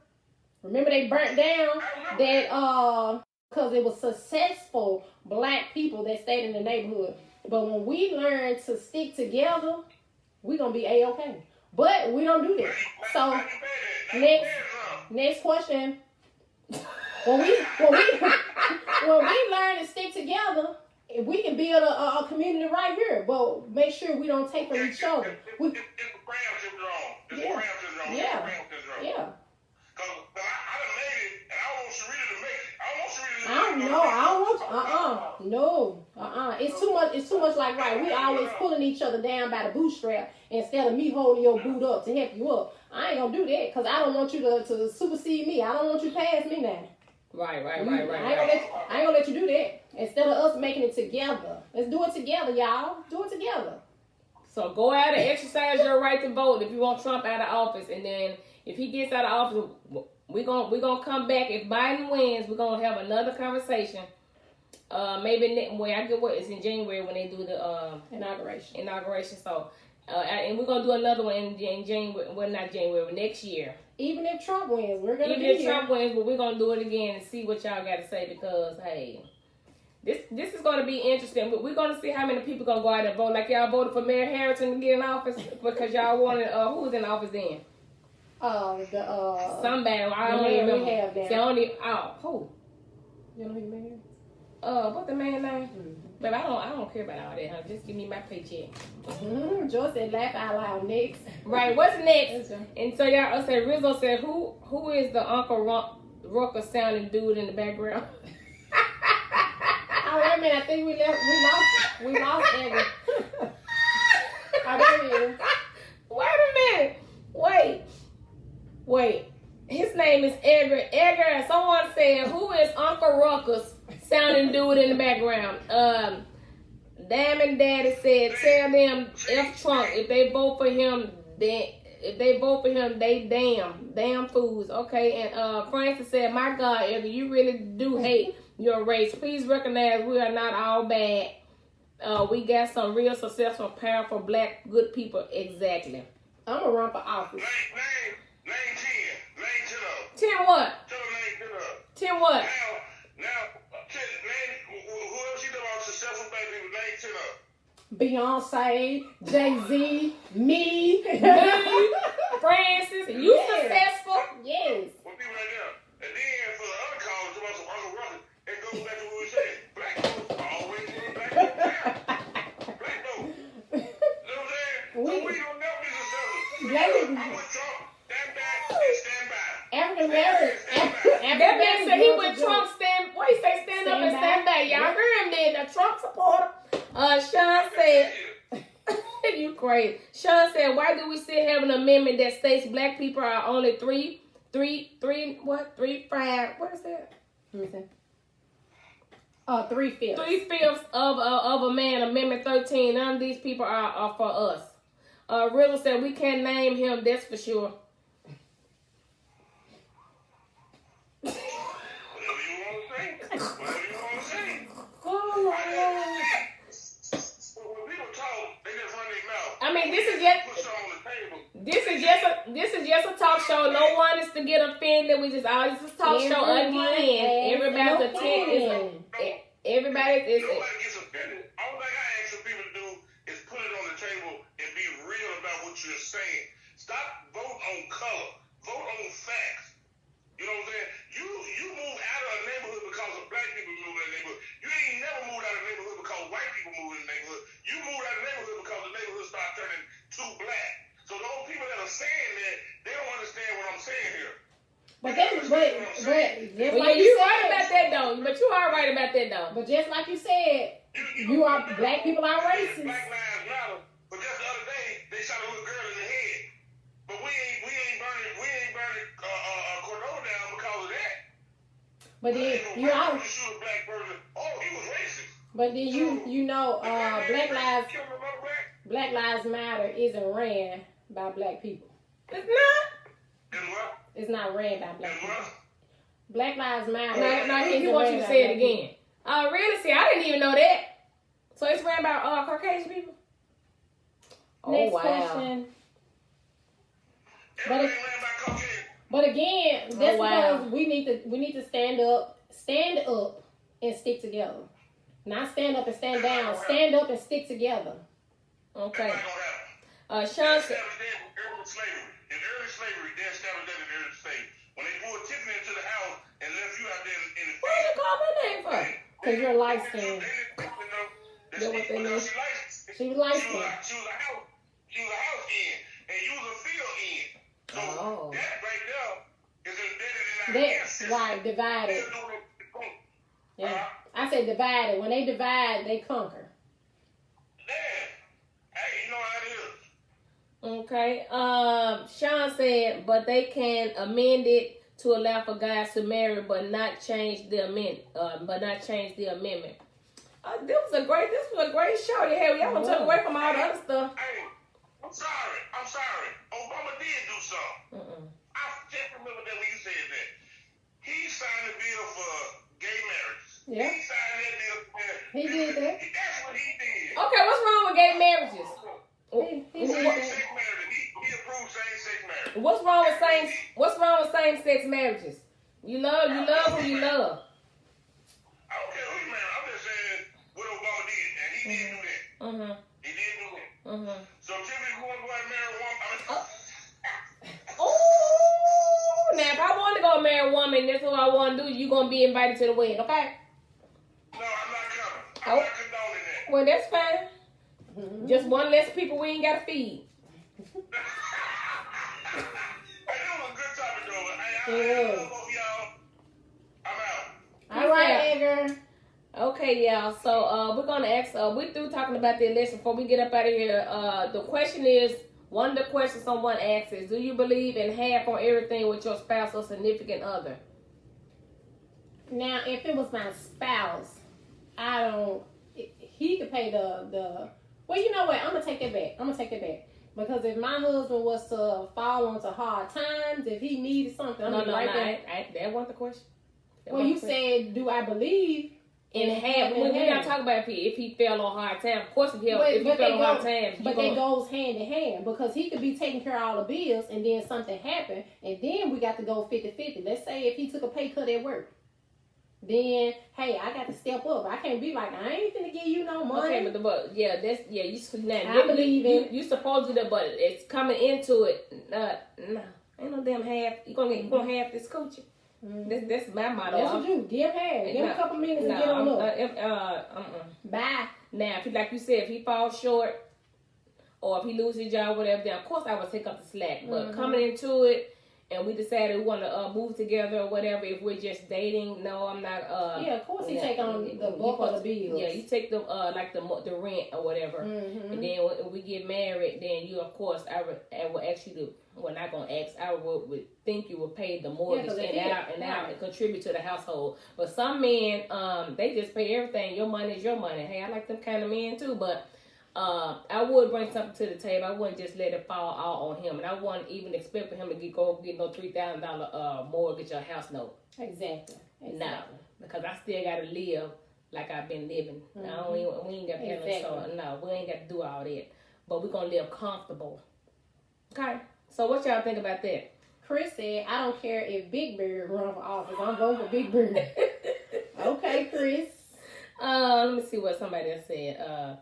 they burnt down that because it was successful black people that stayed in the neighborhood. But when we learn to stick together, we're gonna be A-okay. But we don't do that. So next question. When we learn to stick together, we can build a community right here. But make sure we don't take from each other. It's the Brown syndrome. It's the Brown syndrome. Yeah. Because I done made it, and I don't want Sharita to make it. It's too much like right. We always pulling each other down by the bootstrap instead of me holding your boot up to help you up. I ain't gonna do that because I don't want you to supersede me. I don't want you to pass me now. Right. I ain't gonna let you do that. Instead of us making it together. Let's do it together, y'all. Do it together. So go out and exercise your right to vote if you want Trump out of office, and then if he gets out of office, we're gonna come back. If Biden wins, we're gonna have another conversation maybe I get what it's in January when they do the inauguration. So, and we're gonna do another one in January. Well, not January, next year. Even if Trump wins, we're gonna. Even if Trump wins, but we're gonna do it again and see what y'all got to say because hey, this is gonna be interesting. We're gonna see how many people gonna go out and vote. Like y'all voted for Mayor Harrison to get in office because y'all wanted who was in office then? Somebody I don't even remember. We have that. Who? You know who you married? What the man name? Mm-hmm. But I don't care about all that, huh? Just give me my paycheck. Mm-hmm. Joy said laugh out loud next. Right, what's next? And so y'all said Rizzo said who is the Uncle Rucker sounding dude in the background? Oh wait a minute, I think we lost Edgar. Wait a minute. Wait. His name is Edgar. Edgar, someone said, who is Uncle Ruckus sounding dude in the background? Damn and Daddy said, tell them F Trump. If they vote for him, they damn fools. Okay, and Francis said, my God, Edgar, you really do hate your race. Please recognize we are not all bad. We got some real successful, powerful, black, good people. Exactly. I'm gonna run for office. Name 10. 10 what? Tell them name 10 up. 10 what? Now, name who else you know about successful black people? Name 10 up. Beyonce, Jay-Z, me, Francis, you successful? Yes. For people right now. And then for the other college, about some Uncle Rucker, it goes back to what we said. Black folks always put black folks down. Black folks. You know what I'm saying? So we don't never be successful. I'm with Trump. Stand back and stand by. African American. That man said he with Trump stand. What he say? Stand up and stand back. Y'all heard him then. The Trump supporter. Sean said. You crazy. Sean said, why do we still have an amendment that states black people are only 3/5? What is that? Let me see. 3/5. 3/5 of a man. Amendment 13. None of these people are for us. Riddle said we can't name him. That's for sure. Whatever you want to say. Oh my God. When people talk, they just run their mouth. I mean, this is just a talk show. No one is to get offended. We just always just talk show again. Everybody's attention. Everybody is. Nobody gets offended. All thing I ask for people to do is put it on the table and be real about what you're saying. Stop vote on color. Vote on facts. You know what I'm saying? You move out of a neighborhood because of black people move in the neighborhood. You ain't never moved out of a neighborhood because white people move in the neighborhood. You moved out of the neighborhood because the neighborhood started turning too black. So those people that are saying that, they don't understand what I'm saying here. But you right about that though. But you are right about that though. But just like you said, black people are racist. Black lives matter. But just the other day, they shot a little girl in the head. But we ain't burning Cordova down because of that. But then you are. Shoot a black person. Oh, he was racist. But then you know, Black Lives Matter isn't ran by black people. It's not. It's what? It's not ran by black people. Black Lives Matter. No, he wants you to say it again. Really? See, I didn't even know that. So it's ran by Caucasian people. Next question. But again, that's because we need to stand up and stick together. Not stand up and stand down. Stand up and stick together. Okay. Sean said. In early slavery, they established that in early slavery. When they pulled Tiffany into the house and left you out there in the field. What did you call my name for? Because you're light skinned. She was light skinned. She was a house in, and you was a field in. So that right there is embedded in our ancestors. Right, divided. Yeah. I said divided. When they divide, they conquer. Yeah. Hey, you know how it is. Okay. Sean said, but they can amend it to allow for guys to marry, but not change the amendment. This was a great show you had. Y'all took away from all the other stuff. Hey, I'm sorry. Obama did do something. I just remember that when you said that. He signed a bill for gay marriage. Yeah. He signed that He did that. That's what he did. Okay, what's wrong with gay marriages? He did Same-sex that. marriage. He approved same-sex marriage. What's wrong with same-sex marriages? You love who you love. I don't care who you marry. I'm just saying what Obama did, and he did do that. Mm-hmm. He did do that. Mm-hmm. So Timothy, you want to go out and marry a woman? Oh, now if I want to go marry a woman, that's what I want to do. You gonna be invited to the wedding, okay? No, I'm not coming. I'm not condoning that. Well, that's fine. Just one less people we ain't gotta feed. Hey, that was a good topic, though. Yeah. I love both y'all. I'm out. All right, Edgar. Okay, y'all. So we're gonna ask. We're through talking about the election. Before we get up out of here, the question is. One of the questions someone asks is, do you believe in half on everything with your spouse or significant other? Now, if it was my spouse, I don't. He could pay the. Well, you know what? I'm gonna take that back. Because if my husband was to fall onto hard times, if he needed something, I'm right there. That wasn't the question. Well, you said, do I believe in half? We're not talking about if he fell on hard times. Of course, if he fell on hard times, but that goes hand in hand because he could be taking care of all the bills, and then something happened, and then we got to go 50-50. Let's say if he took a pay cut at work. Then, hey, I got to step up. I can't be like, I ain't finna give you no money. Okay, but you I believe in. You supposed to do that, but it's coming into it. No, ain't no damn half. You gonna half this coochie. Mm-hmm. That's my motto. That's what you do. Give half. Give him a couple minutes and get on up. Bye. Now, like you said, if he falls short or if he loses his job, whatever, then of course I would take up the slack. But coming into it. And we decided we want to move together or whatever. If we're just dating, no, I'm not. Yeah, of course he take on the bulk of the bills. Yeah, you take the like the rent or whatever. Mm-hmm. And then when we get married, then you of course I will ask you to. Well, not gonna ask. I would think you would pay the mortgage and contribute to the household. But some men, they just pay everything. Your money is your money. Hey, I like them kind of men too, but. I would bring something to the table. I wouldn't just let it fall all on him, and I wouldn't even expect for him to get no $3,000 mortgage or house note. Exactly. No, because I still got to live like I've been living. Mm-hmm. We ain't got to pay no, we ain't got to do all that. But we're gonna live comfortable. Okay. So what y'all think about that? Chris said, "I don't care if Big Bird run for office. I'm voting for Big Bird." Okay, Chris. Let me see what somebody else said.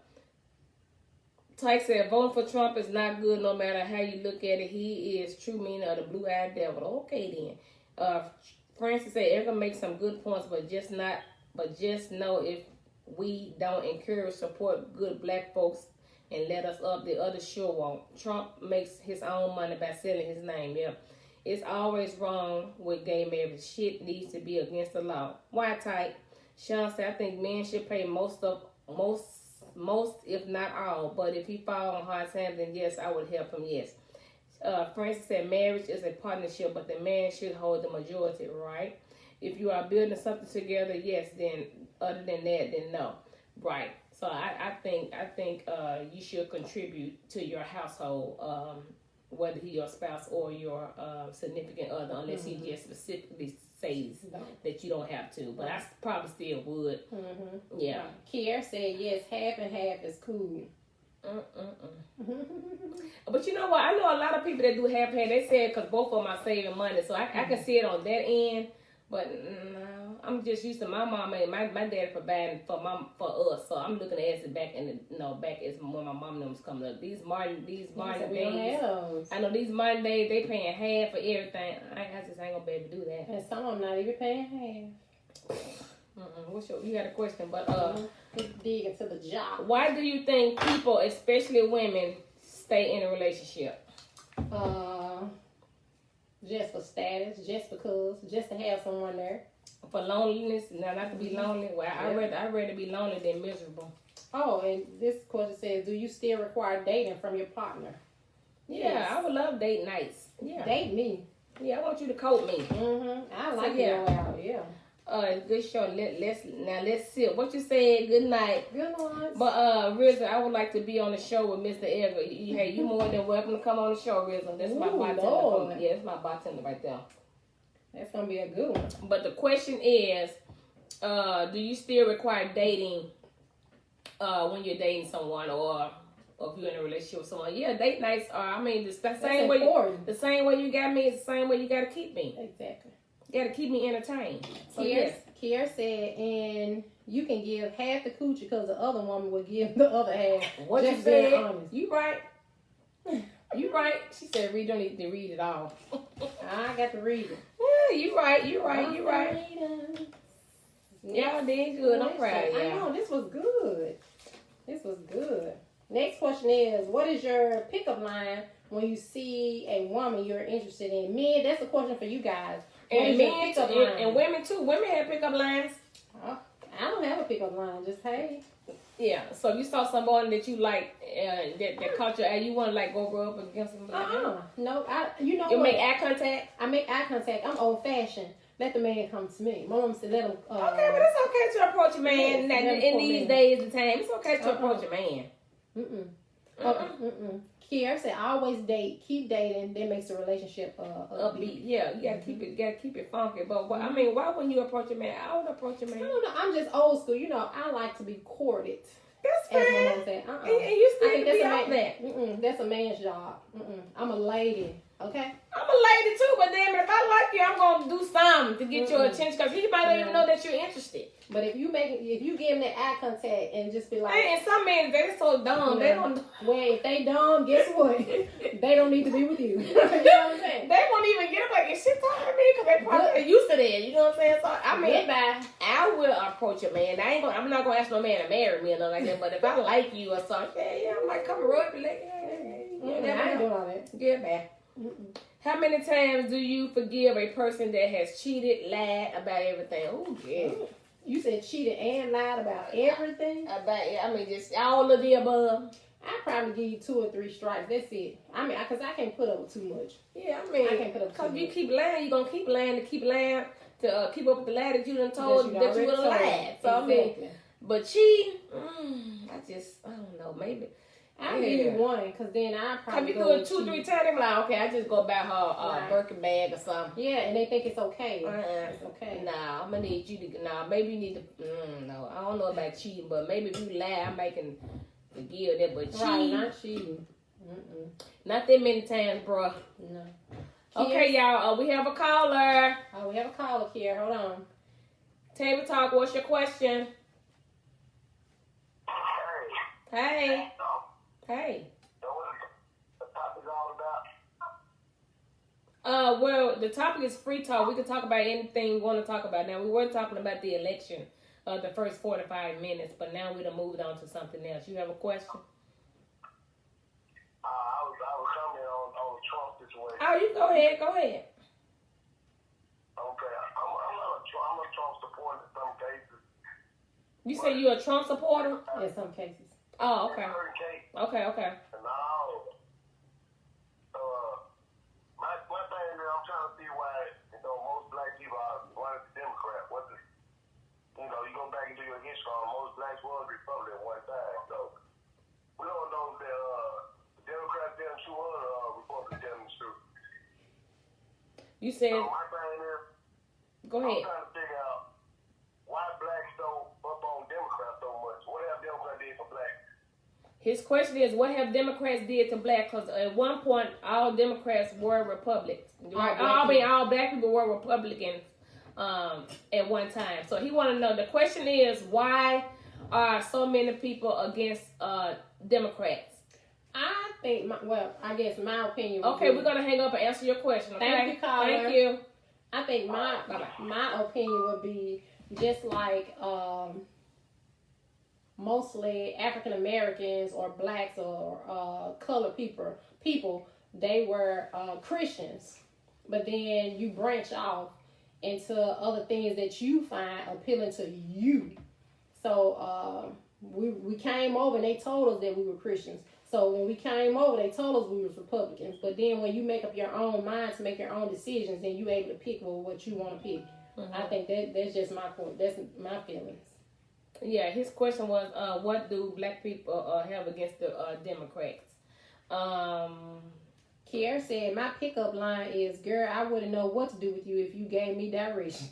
Tyke said, voting for Trump is not good no matter how you look at it. He is true meaning of the blue-eyed devil. Okay, then. Francis said, Erica makes some good points, but just know if we don't encourage, support good black folks and let us up, the others sure won't. Trump makes his own money by selling his name. Yeah. It's always wrong with gay marriage. Shit needs to be against the law. Why, Tyke? Sean said, I think men should pay most, if not all, but if he fall on hard times, then yes, I would help him, yes. Francis said, marriage is a partnership, but the man should hold the majority, right? If you are building something together, yes, then other than that, then no. Right. So I think you should contribute to your household, whether he your spouse or your significant other, unless he just specifically says that you don't have to. But I probably still would. Mm-hmm. Yeah. Kier said yes, half and half is cool. But you know what? I know a lot of people that do half. They said because both of them are saving money, so I can see it on that end. But no, I'm just used to my mom and my dad providing for us. So I'm looking at it back in back as when my mom was coming up. These modern days, I know these modern days they paying half for everything. I just ain't gonna be able to do that. And some of them not even paying half. You got a question, but dig into the job. Why do you think people, especially women, stay in a relationship? Just for status, just because, just to have someone there. For loneliness, not to be lonely. Well, I'd rather be lonely than miserable. Oh, and this question says, do you still require dating from your partner? Yeah, yes. I would love date nights. Yeah, date me. Yeah, I want you to coat me. I like it out. Yeah. Good show. Let's see what you said. Good night. Good night. But Rizzo, I would like to be on the show with Mr. Edgar. Hey, you more than welcome to come on the show, Rizzo. That's my bartender. Yeah, that's my bartender right there. That's gonna be a good one. But the question is, do you still require dating when you're dating someone or if you're in a relationship with someone. Yeah, date nights are. I mean, the same way. The same way you got me is the same way you got to keep me. Exactly. You got to keep me entertained. So Kier said, and you can give half the coochie because the other woman will give the other half. What just you said? being honest. You right. You right. She said, "We don't need to read it all." I got to read it. Yeah, you right. You right. You right. Y'all did good. I'm proud of y'all. I know, this was good. This was good. Next question is, what is your pickup line when you see a woman you're interested in? Men, that's a question for you guys. And men and women too. Women have pickup lines. Oh, I don't have a pickup line. Just hey. Yeah. So if you saw someone that you like, that caught your eye, you want to like go rub against them? No, You what? make eye contact. I make eye contact. I'm old fashioned. Let the man come to me. My mom said let him. Okay, but it's okay to approach a man in these days and time. It's okay to approach a man. Kier said, always date, keep dating. That makes the relationship upbeat. Yeah, you gotta keep it funky. But I mean, why wouldn't you approach a man? I would approach a man. I don't know. I'm just old school. You know, I like to be courted. That's fine. As my mom said. And you still be out there. That's a man's job. I'm a lady. Okay. I'm a lady too, but then if I like you, I'm gonna do something to get your attention because he might not even know that you're interested. But if you give him that eye contact and just be like, and some men they're so dumb, they don't. Well, if they dumb, guess what? They don't need to be with you. You know what I'm saying? They won't even get up like, is she talking to me? Because they probably used to that. You know what I'm saying? So I mean, I will approach a man. I'm not gonna ask no man to marry me or nothing like that. But if I like you or something, I might come and rub you like, I ain't doing all that. Get back. How many times do you forgive a person that has cheated, lied about everything? Oh, yeah. You said cheated and lied about everything? Just all of the above. I'd probably give you 2 or 3 strikes. That's it. I mean, because I can't put up with too much. Yeah, I can't put up with too much. Because you keep lying, you're going to keep lying to keep up with the lie that you done told that you would have lied. So, exactly. But cheating, I don't know, maybe. I'll give you 1, because then I probably go 2, 3 times. They're like, okay, I just go buy her a Birkin bag or something. Yeah, and they think it's okay. It's okay. Nah, I'm gonna need you to. Nah, maybe you need to. No, I don't know about cheating, but maybe if you lie, I can forgive that. But cheating, not cheating. Not that many times, bro. No. Okay, y'all. We have a caller. Oh, we have a caller here. Hold on. Table Talk. What's your question? Hey. Hey. So what the topic all about? Well, the topic is free talk. We can talk about anything we want to talk about. Now, we were talking about the election, the first 45 minutes, but now we're gonna move it on to something else. You have a question? I was coming on the Trump situation. Oh, you go ahead. Go ahead. Okay, I'm a Trump supporter in some cases. You say you're a Trump supporter? In some cases. Oh, okay. Okay. And my thing is, I'm trying to see why, most black people are running the Democrat. You go back into your history, most blacks was Republican at one time. So, we don't know if the Democrats tell the truth or the Republicans tell the truth. You said... So, my thing is, go ahead. I'm trying to figure out why blacks don't up on Democrats so much. What have Democrats did for blacks? His question is, what have Democrats did to black? Because at one point, all Democrats were Republicans. Right? All black people were Republicans at one time. So he want to know, the question is, why are so many people against Democrats? I think, I guess my opinion would Okay, be, we're going to hang up and answer your question. Okay? Thank you, caller. Thank you. I think my opinion would be just like... mostly African Americans or blacks or colored people, they were Christians, but then you branch off into other things that you find appealing to you. So we came over and they told us that we were Christians. So when we came over, they told us we were Republicans. But then when you make up your own mind to make your own decisions, then you're able to pick what you want to pick. I think that's just my point. That's my feelings. Yeah, his question was, what do black people have against the Democrats? Kiara said, my pickup line is, girl, I wouldn't know what to do with you if you gave me directions.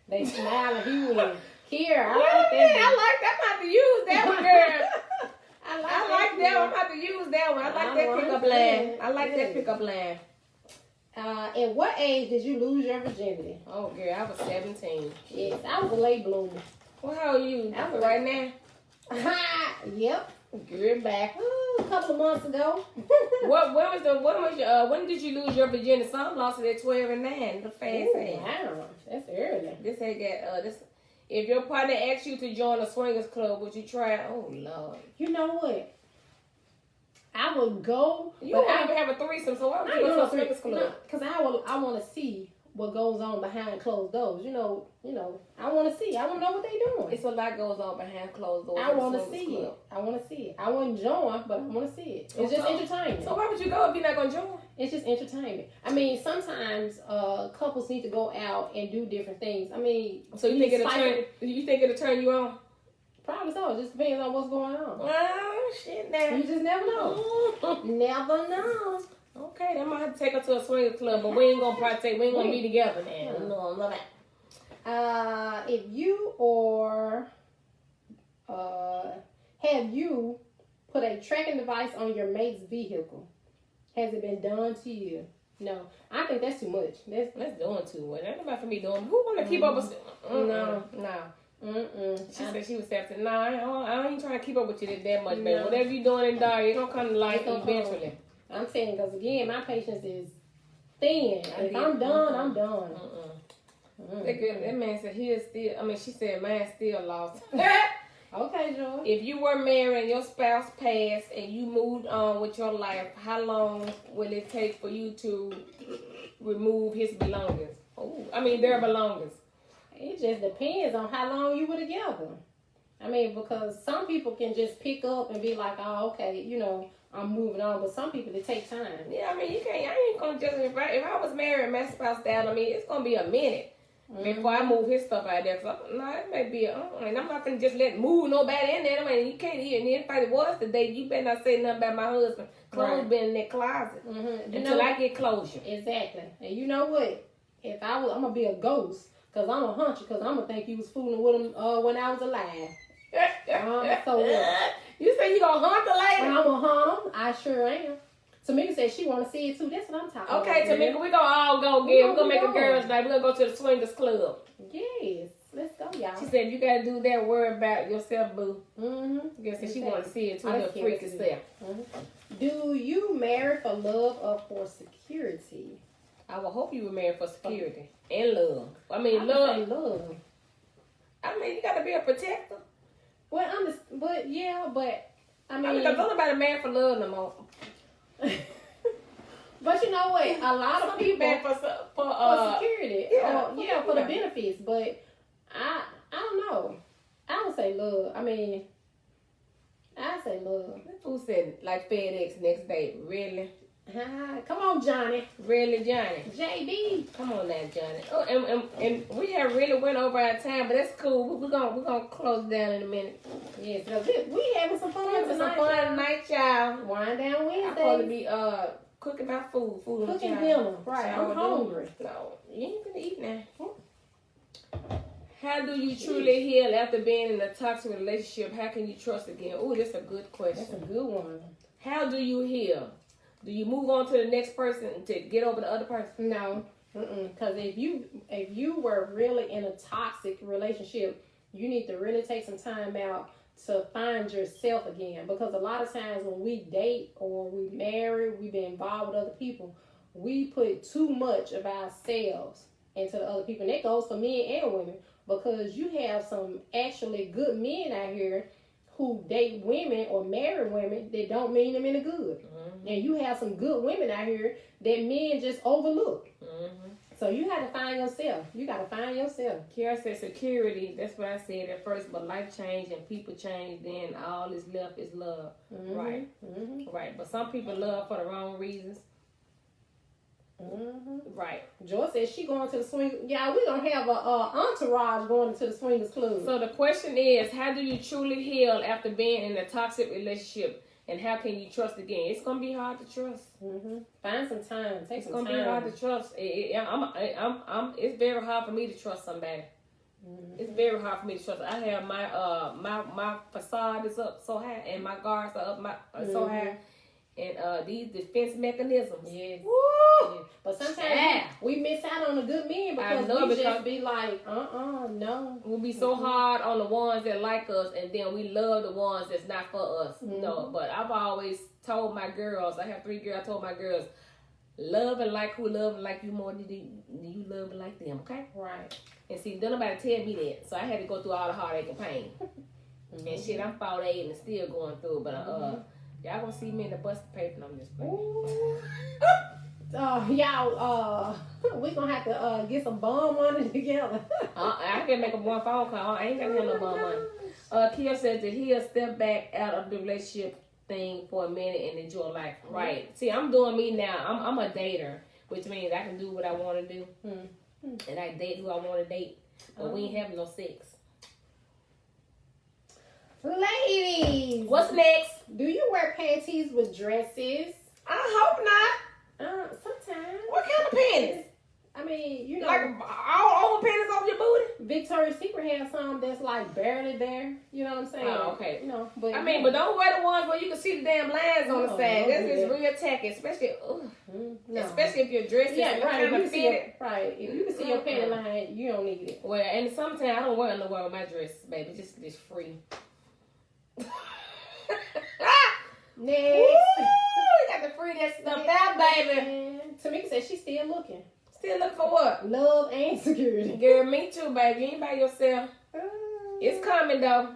They smile and he win. Kiera, I Yeah, like that. I like that. I'm about to use that one, girl. I I like that one. I'm about to use that one. I like that pickup line. I like that pickup line. At what age did you lose your virginity? Oh, girl, I was 17. Yes, I was a late bloomer. Well, how old are you? I was Right now? Yep. Girl, back. Ooh, a couple of months ago. When did you lose your virginity? Some lost it at 12 and 9. The fast Ooh, age. wow, that's early. This had got this. If your partner asked you to join a swingers club, would you try? Oh Lord. You know what? I would go. You don't even have a threesome, so why would you go to a swingers club? Because I want to see what goes on behind closed doors. You know. I want to see. I want to know what they're doing. It's a lot goes on behind closed doors. I want to see it. I want to see it. I wouldn't join, but I want to see it. It's just entertainment. So why would you go if you're not gonna join? It's just entertainment. I mean, sometimes couples need to go out and do different things. I mean, so you think it'll turn? You think it'll turn you on? Probably so. It just depends on what's going on. Oh shit! Now You just never know. Never know. Okay, they might have to take her to a swingers club, but we ain't gonna partake. We ain't gonna be together now. No, I'm not. If you have you put a tracking device on your mate's vehicle? Has it been done to you? No, I think that's too much. That's doing too much. That's not for me doing. Who want to keep up with? No. She said she was septic. No, I ain't trying to keep up with you that much, baby. Whatever you doing in there, it's gonna come to life eventually. I'm saying because again, my patience is thin. If I'm done, I'm done. That man said he is still. I mean, she said mine's still lost. Okay, Joy. If you were married and your spouse passed and you moved on with your life, how long will it take for you to remove his belongings? Oh, I mean their belongings. It just depends on how long you were together. I mean, because some people can just pick up and be like, oh, okay, I'm moving on. But some people, it takes time. Yeah, I mean, you can't. I ain't gonna just if I was married and my spouse died. I mean, it's gonna be a minute before I move his stuff out there. So it may be. And I'm not gonna just move nobody in there. I mean, you can't hear. And if it was today, you better not say nothing about my husband. Clothes been in that closet until I get closure. Exactly. And you know what? If I'm gonna be a ghost. Because I'm going to hunt you because I'm going to think you was fooling with him when I was alive. So what? You say you going to hunt the lady? I'm going to hunt him. I sure am. Tamika said she want to see it too. That's what I'm talking about. Okay, Tamika, we going to all go get it. We're going to make a girls' night. We're going to go to the swingers club. Yes. Let's go, y'all. She said you got to do that. Worry about yourself, boo. Mm-hmm. Guess she want to see it too. Her freaky self. Do you marry for love or for security? I would hope you were married for security and love. I mean, love. I mean, you got to be a protector. Well, but I mean, because nobody married for love no more. But you know what? A lot of people married for security. Yeah, for the benefits. But I don't know. I would say love. I mean, I say love. Who said like FedEx next day? Really? Come on, Johnny. Really, Johnny? JB. Come on now, Johnny. Oh, and we have really went over our time, but that's cool. We're gonna close down in a minute. Yes, we having some fun tonight, y'all. Wind down Wednesday. I'm supposed to be cooking my food. Cooking dinner. Right. I'm hungry. No, you ain't gonna eat now. How do you truly heal after being in a toxic relationship? How can you trust again? Oh, that's a good question. That's a good one. How do you heal? Do you move on to the next person to get over the other person? No. Because if you were really in a toxic relationship, you need to really take some time out to find yourself again. Because a lot of times when we date or we marry, we be involved with other people, we put too much of ourselves into the other people. And that goes for men and women. Because you have some actually good men out here who date women or marry women that don't mean them any good. And you have some good women out here that men just overlook. So you got to find yourself. Kiara said security. That's what I said at first. But life change and people change. Then all is left is love. Right. Right. But some people love for the wrong reasons. Right. Joy says she going to the swing. Yeah, we're going to have a entourage going to the swingers club. So the question is, how do you truly heal after being in a toxic relationship? And how can you trust again? It's going to be hard to trust. Find some time. Take some time. It's going to be hard to trust. It's very hard for me to trust somebody. It's very hard for me to trust. I have my facade is up so high, and my guards are up so high, and these defense mechanisms. Yes. Woo! Yeah. But sometimes we miss out on the good men because we just be like, no. We'll be so hard on the ones that like us, and then we love the ones that's not for us. No, but I've always told my girls, I have 3 girls, I told my girls, love and like who love and like you more than you love and like them, okay? Right. And see, don't nobody tell me that, so I had to go through all the heartache and pain. And shit, I'm 48 and still going through, but y'all gonna see me in the busted paper, and I'm just playing. Y'all, we gonna have to get some bum money together. I can make a one phone call. I ain't got no bum money. Kia says that he'll step back out of the relationship thing for a minute and enjoy life. Right. See, I'm doing me now. I'm a dater, which means I can do what I want to do. And I date who I want to date. But we ain't having no sex. Ladies, What's next? do you wear panties with dresses? I hope not. Sometimes. What kind of panties? I mean, you know, Like all over panties off your booty? Victoria's Secret has some that's like barely there. You know what I'm saying? Oh, okay. You know, but I mean, but don't wear the ones where you can see the damn lines on the side. no, That's just real tacky, especially no. especially if your dress is right. kind If you of can see fitted. if you can see your panty line, you don't need it. Well, and sometimes I don't wear underwear with my dress, baby. Just free. Next. Woo! Got the free that stuff out, baby. And Tamika said she's still looking. Still look for what? Love and security. Girl, me too, baby. You ain't by yourself. It's coming, though.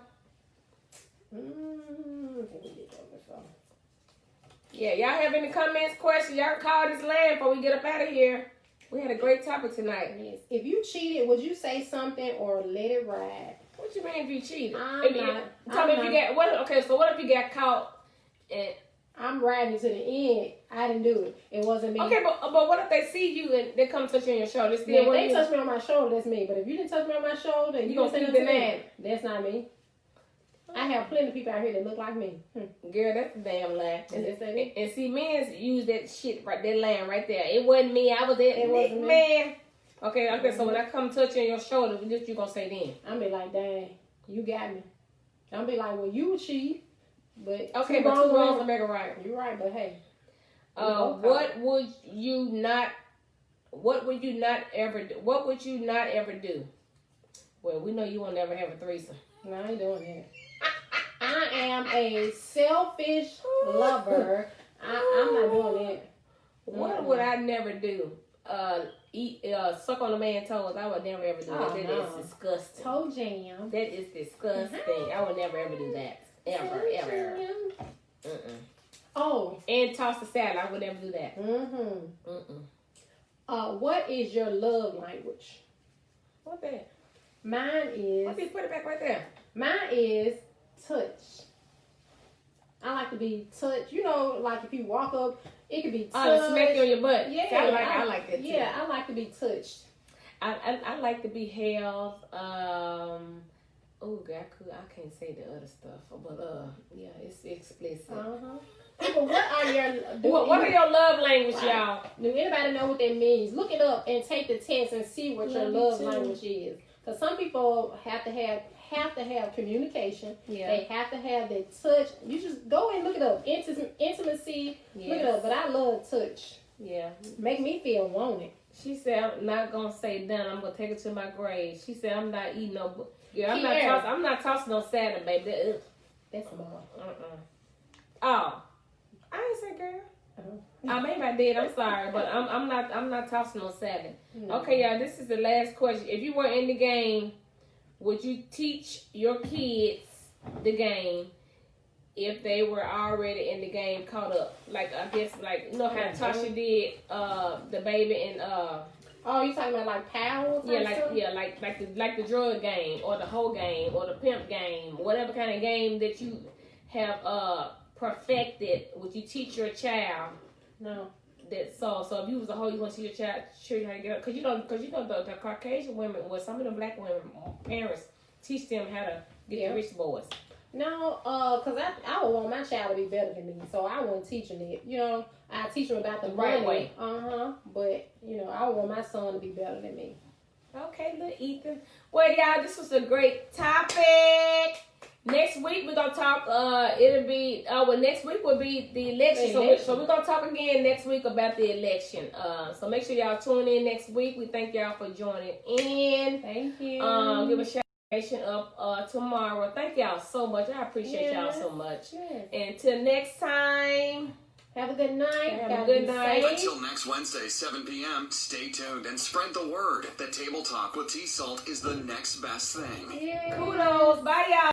Yeah, y'all have any comments, questions? Y'all can call this land before we get up out of here. We had a great topic tonight. Yes. If you cheated, would you say something or let it ride? What you mean if you cheated? I'm If not. you get what? Okay, so what if you got caught and I'm riding to the end. I didn't do it. It wasn't me. okay, but what if they see you and they come touch you on your shoulder? They Yeah, still if they you? touch me on my shoulder, that's me. But if you didn't touch me on my shoulder, and You you gonna don't say keep nothing to me, denying? that's not me. I have plenty of people out here that look like me. Girl, that's a damn lie. Yes, they do. And see, men use that shit right, that line right there. It wasn't me. I was that It wasn't me. man. Okay. So when I come touch you on your shoulder, what you gonna say then? I'm be like, dang, you got me. I'm be like, well, you cheat, but Okay, but two wrongs don't make a right. You're right, but hey. What would you not ever do? What would you not ever do? Well, we know you won't never have a threesome. No, I ain't doing that. I am a selfish lover. I'm not doing that. What would I never do? Suck on a man's toes. I would never ever do that. That is disgusting. Toe jam. That is disgusting. I would never ever do that. Ever. Oh. And toss the salad. I would never do that. What is your love language? What that? Mine is. Why did you put it back right there? Mine is touch. I like to be touched. You know, like if you walk up, it could be touched. Oh, smack you on your butt. Yeah, I like that too. Yeah, I like to be touched. I like to be held. Oh God, I can't say the other stuff, but yeah, it's explicit. People, what are your love language, y'all? Do anybody know what that means? Look it up and take the test and see what your love language is. Because some people have to have communication. Yeah. They have to have that touch. You just go and look it up. Intimacy. Yes. Look it up. But I love touch. Yeah. Make me feel wanted. She said, I'm not gonna say done. I'm gonna take it to my grave. She said, I'm not eating no. Yeah, I'm not tossing no salad, baby. That's a ball. Oh, I ain't say girl. Maybe I did. I'm sorry, but I'm not tossing no salad. No. Okay, y'all. This is the last question. If you were in the game, would you teach your kids the game if they were already in the game, caught up? Like I guess, like you know how Tasha did the baby and Oh, you talking about like power? Like the drug game or the whole game or the pimp game, whatever kind of game that you have perfected. Would you teach your child? No. That so if you was a hoe, you want to teach your child, show you how to get up, because you know the Caucasian women, well, some of the black women parents teach them how to get the rich boys. No, because I would want my child to be better than me, so I wouldn't teach them it. You know, I teach them about the right money. way. But you know, I would want my son to be better than me. Okay, little Ethan. Well, y'all, this was a great topic. Next week we're gonna talk. It'll be next week will be the election. So we're gonna talk again next week about the election. So make sure y'all tune in next week. We thank y'all for joining in. Thank you. Give a shout up tomorrow. Thank y'all so much. I appreciate y'all so much. Yes. Until next time. Have a good night. Have a good night. Until next Wednesday, 7 p.m., stay tuned and spread the word that Table Talk with T-Salt is the next best thing. Yeah. Kudos. Bye, y'all.